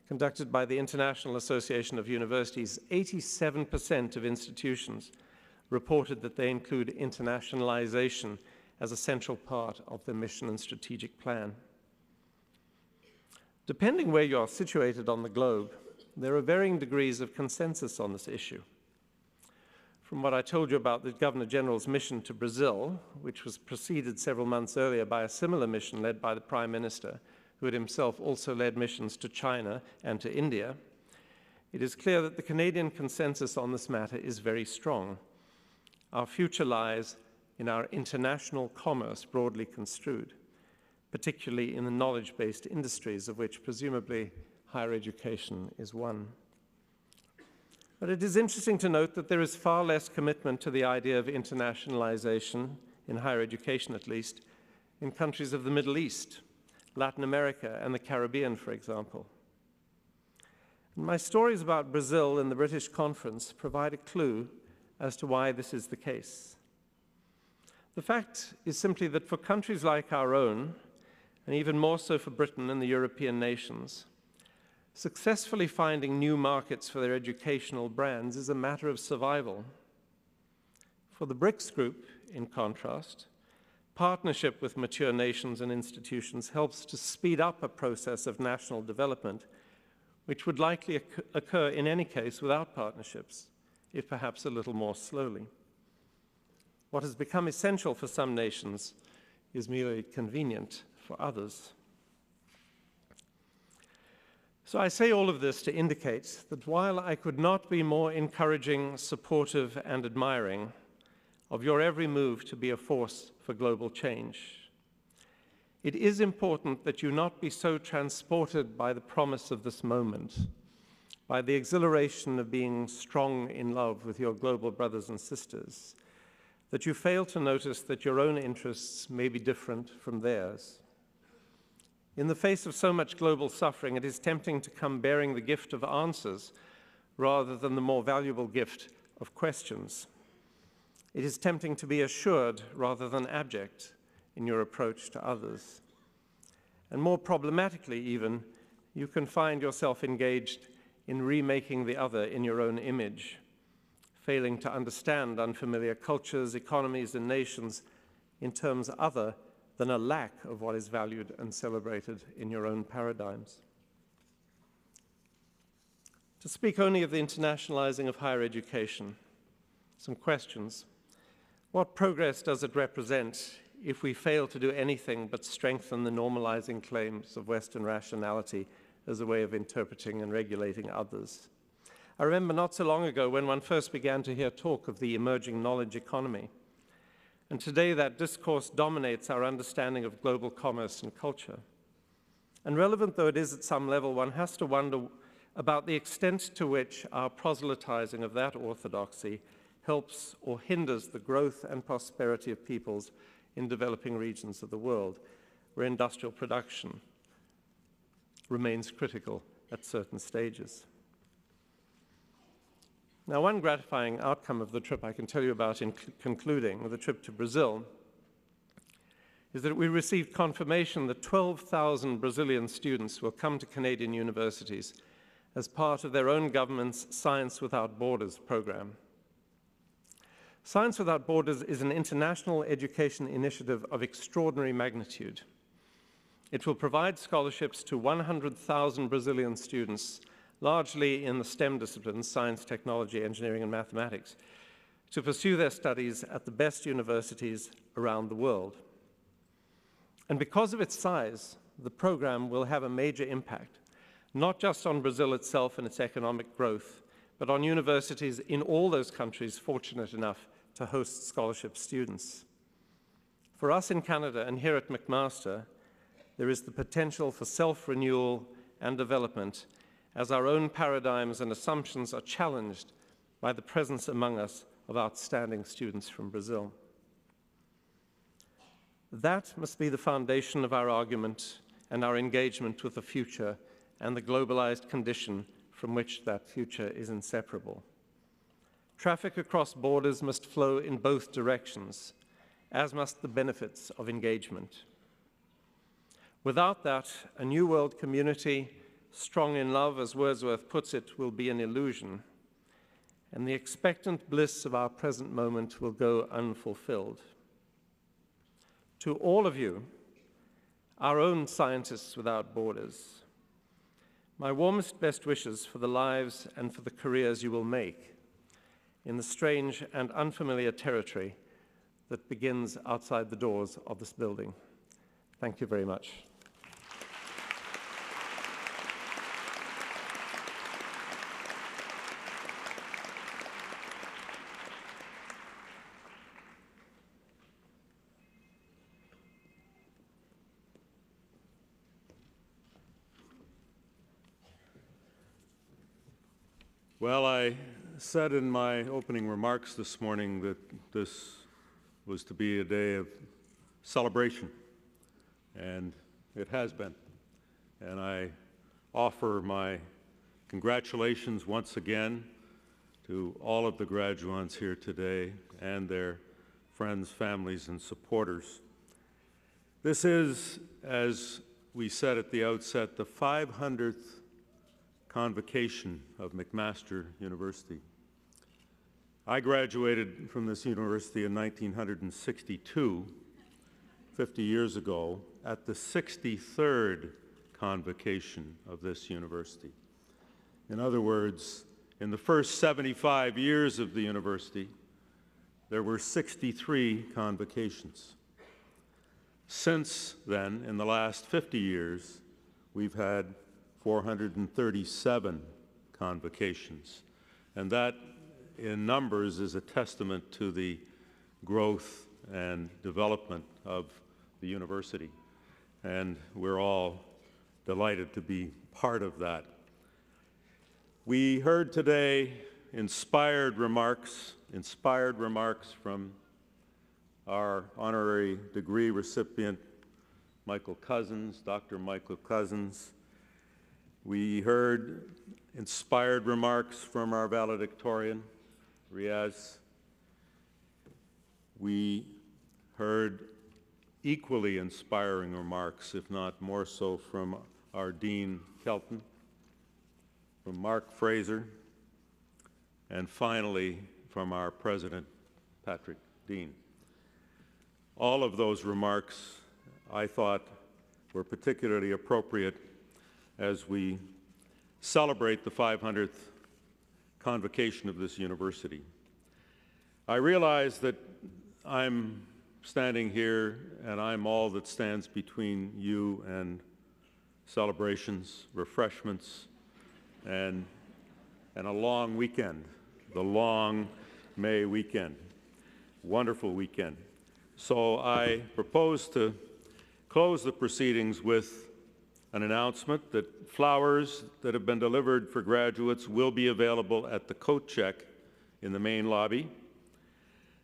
conducted by the International Association of Universities, 87% of institutions reported that they include internationalization as a central part of their mission and strategic plan. Depending where you are situated on the globe, there are varying degrees of consensus on this issue. From what I told you about the Governor General's mission to Brazil, which was preceded several months earlier by a similar mission led by the Prime Minister, who had himself also led missions to China and to India, it is clear that the Canadian consensus on this matter is very strong. Our future lies in our international commerce broadly construed, particularly in the knowledge-based industries, of which presumably higher education is one. But it is interesting to note that there is far less commitment to the idea of internationalization, in higher education at least, in countries of the Middle East, Latin America, and the Caribbean, for example. And my stories about Brazil and the British Conference provide a clue as to why this is the case. The fact is simply that for countries like our own, and even more so for Britain and the European nations, successfully finding new markets for their educational brands is a matter of survival. For the BRICS group, in contrast, partnership with mature nations and institutions helps to speed up a process of national development, which would likely occur in any case without partnerships, if perhaps a little more slowly. What has become essential for some nations is merely convenient for others. So I say all of this to indicate that while I could not be more encouraging, supportive, and admiring of your every move to be a force for global change, it is important that you not be so transported by the promise of this moment, by the exhilaration of being strong in love with your global brothers and sisters, that you fail to notice that your own interests may be different from theirs. In the face of so much global suffering, it is tempting to come bearing the gift of answers rather than the more valuable gift of questions. It is tempting to be assured rather than abject in your approach to others. And more problematically even, you can find yourself engaged in remaking the other in your own image, failing to understand unfamiliar cultures, economies, and nations in terms other than a lack of what is valued and celebrated in your own paradigms. To speak only of the internationalizing of higher education, some questions. What progress does it represent if we fail to do anything but strengthen the normalizing claims of Western rationality as a way of interpreting and regulating others? I remember not so long ago when one first began to hear talk of the emerging knowledge economy. And today that discourse dominates our understanding of global commerce and culture. And relevant though it is at some level, one has to wonder about the extent to which our proselytizing of that orthodoxy helps or hinders the growth and prosperity of peoples in developing regions of the world, where industrial production remains critical at certain stages. Now, one gratifying outcome of the trip I can tell you about in concluding the trip to Brazil is that we received confirmation that 12,000 Brazilian students will come to Canadian universities as part of their own government's Science Without Borders program. Science Without Borders is an international education initiative of extraordinary magnitude. It will provide scholarships to 100,000 Brazilian students, largely in the STEM disciplines, science, technology, engineering, and mathematics, to pursue their studies at the best universities around the world. And because of its size, the program will have a major impact, not just on Brazil itself and its economic growth, but on universities in all those countries fortunate enough to host scholarship students. For us in Canada and here at McMaster, there is the potential for self-renewal and development as our own paradigms and assumptions are challenged by the presence among us of outstanding students from Brazil. That must be the foundation of our argument and our engagement with the future and the globalized condition from which that future is inseparable. Traffic across borders must flow in both directions, as must the benefits of engagement. Without that, a new world community, strong in love, as Wordsworth puts it, will be an illusion, and the expectant bliss of our present moment will go unfulfilled. To all of you, our own Scientists Without Borders, my warmest best wishes for the lives and for the careers you will make in the strange and unfamiliar territory that begins outside the doors of this building. Thank you very much. Well, I said in my opening remarks this morning that this was to be a day of celebration, and it has been. And I offer my congratulations once again to all of the graduates here today and their friends, families, and supporters. This is, as we said at the outset, the 500th Convocation of McMaster University. I graduated from this university in 1962, 50 years ago, at the 63rd Convocation of this university. In other words, in the first 75 years of the university, there were 63 convocations. Since then, in the last 50 years, we've had 437 convocations, and that in numbers is a testament to the growth and development of the university, and we're all delighted to be part of that. We heard today inspired remarks from our honorary degree recipient, Michael Cousins, Dr. Michael Cousins. We heard inspired remarks from our valedictorian, Riaz. We heard equally inspiring remarks, if not more so, from our Dean Kelton, from Mark Fraser, and finally from our President, Patrick Dean. All of those remarks, I thought, were particularly appropriate as we celebrate the 500th convocation of this university. I realize that I'm standing here and I'm all that stands between you and celebrations, refreshments, and a long weekend, the long May weekend, wonderful weekend. So I propose to close the proceedings with an announcement that flowers that have been delivered for graduates will be available at the coat check in the main lobby.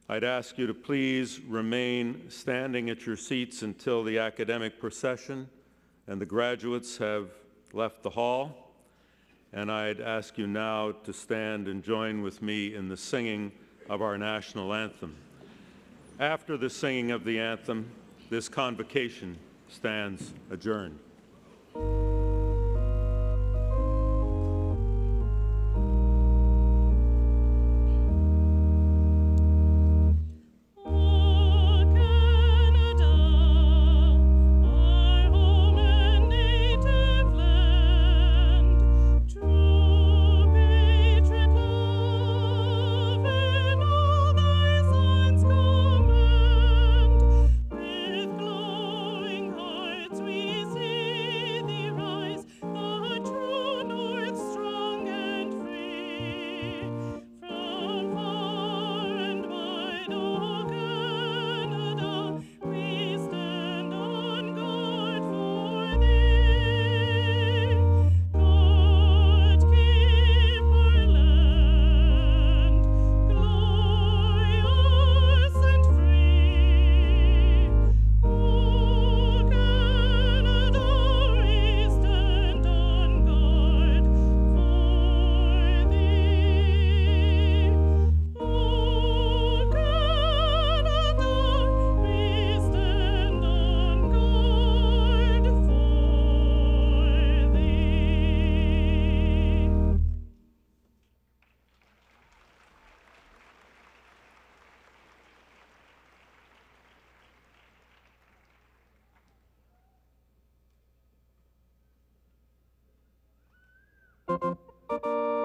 I'd ask you to please remain standing at your seats until the academic procession and the graduates have left the hall. And I'd ask you now to stand and join with me in the singing of our national anthem. After the singing of the anthem, this convocation stands adjourned. With glowing you.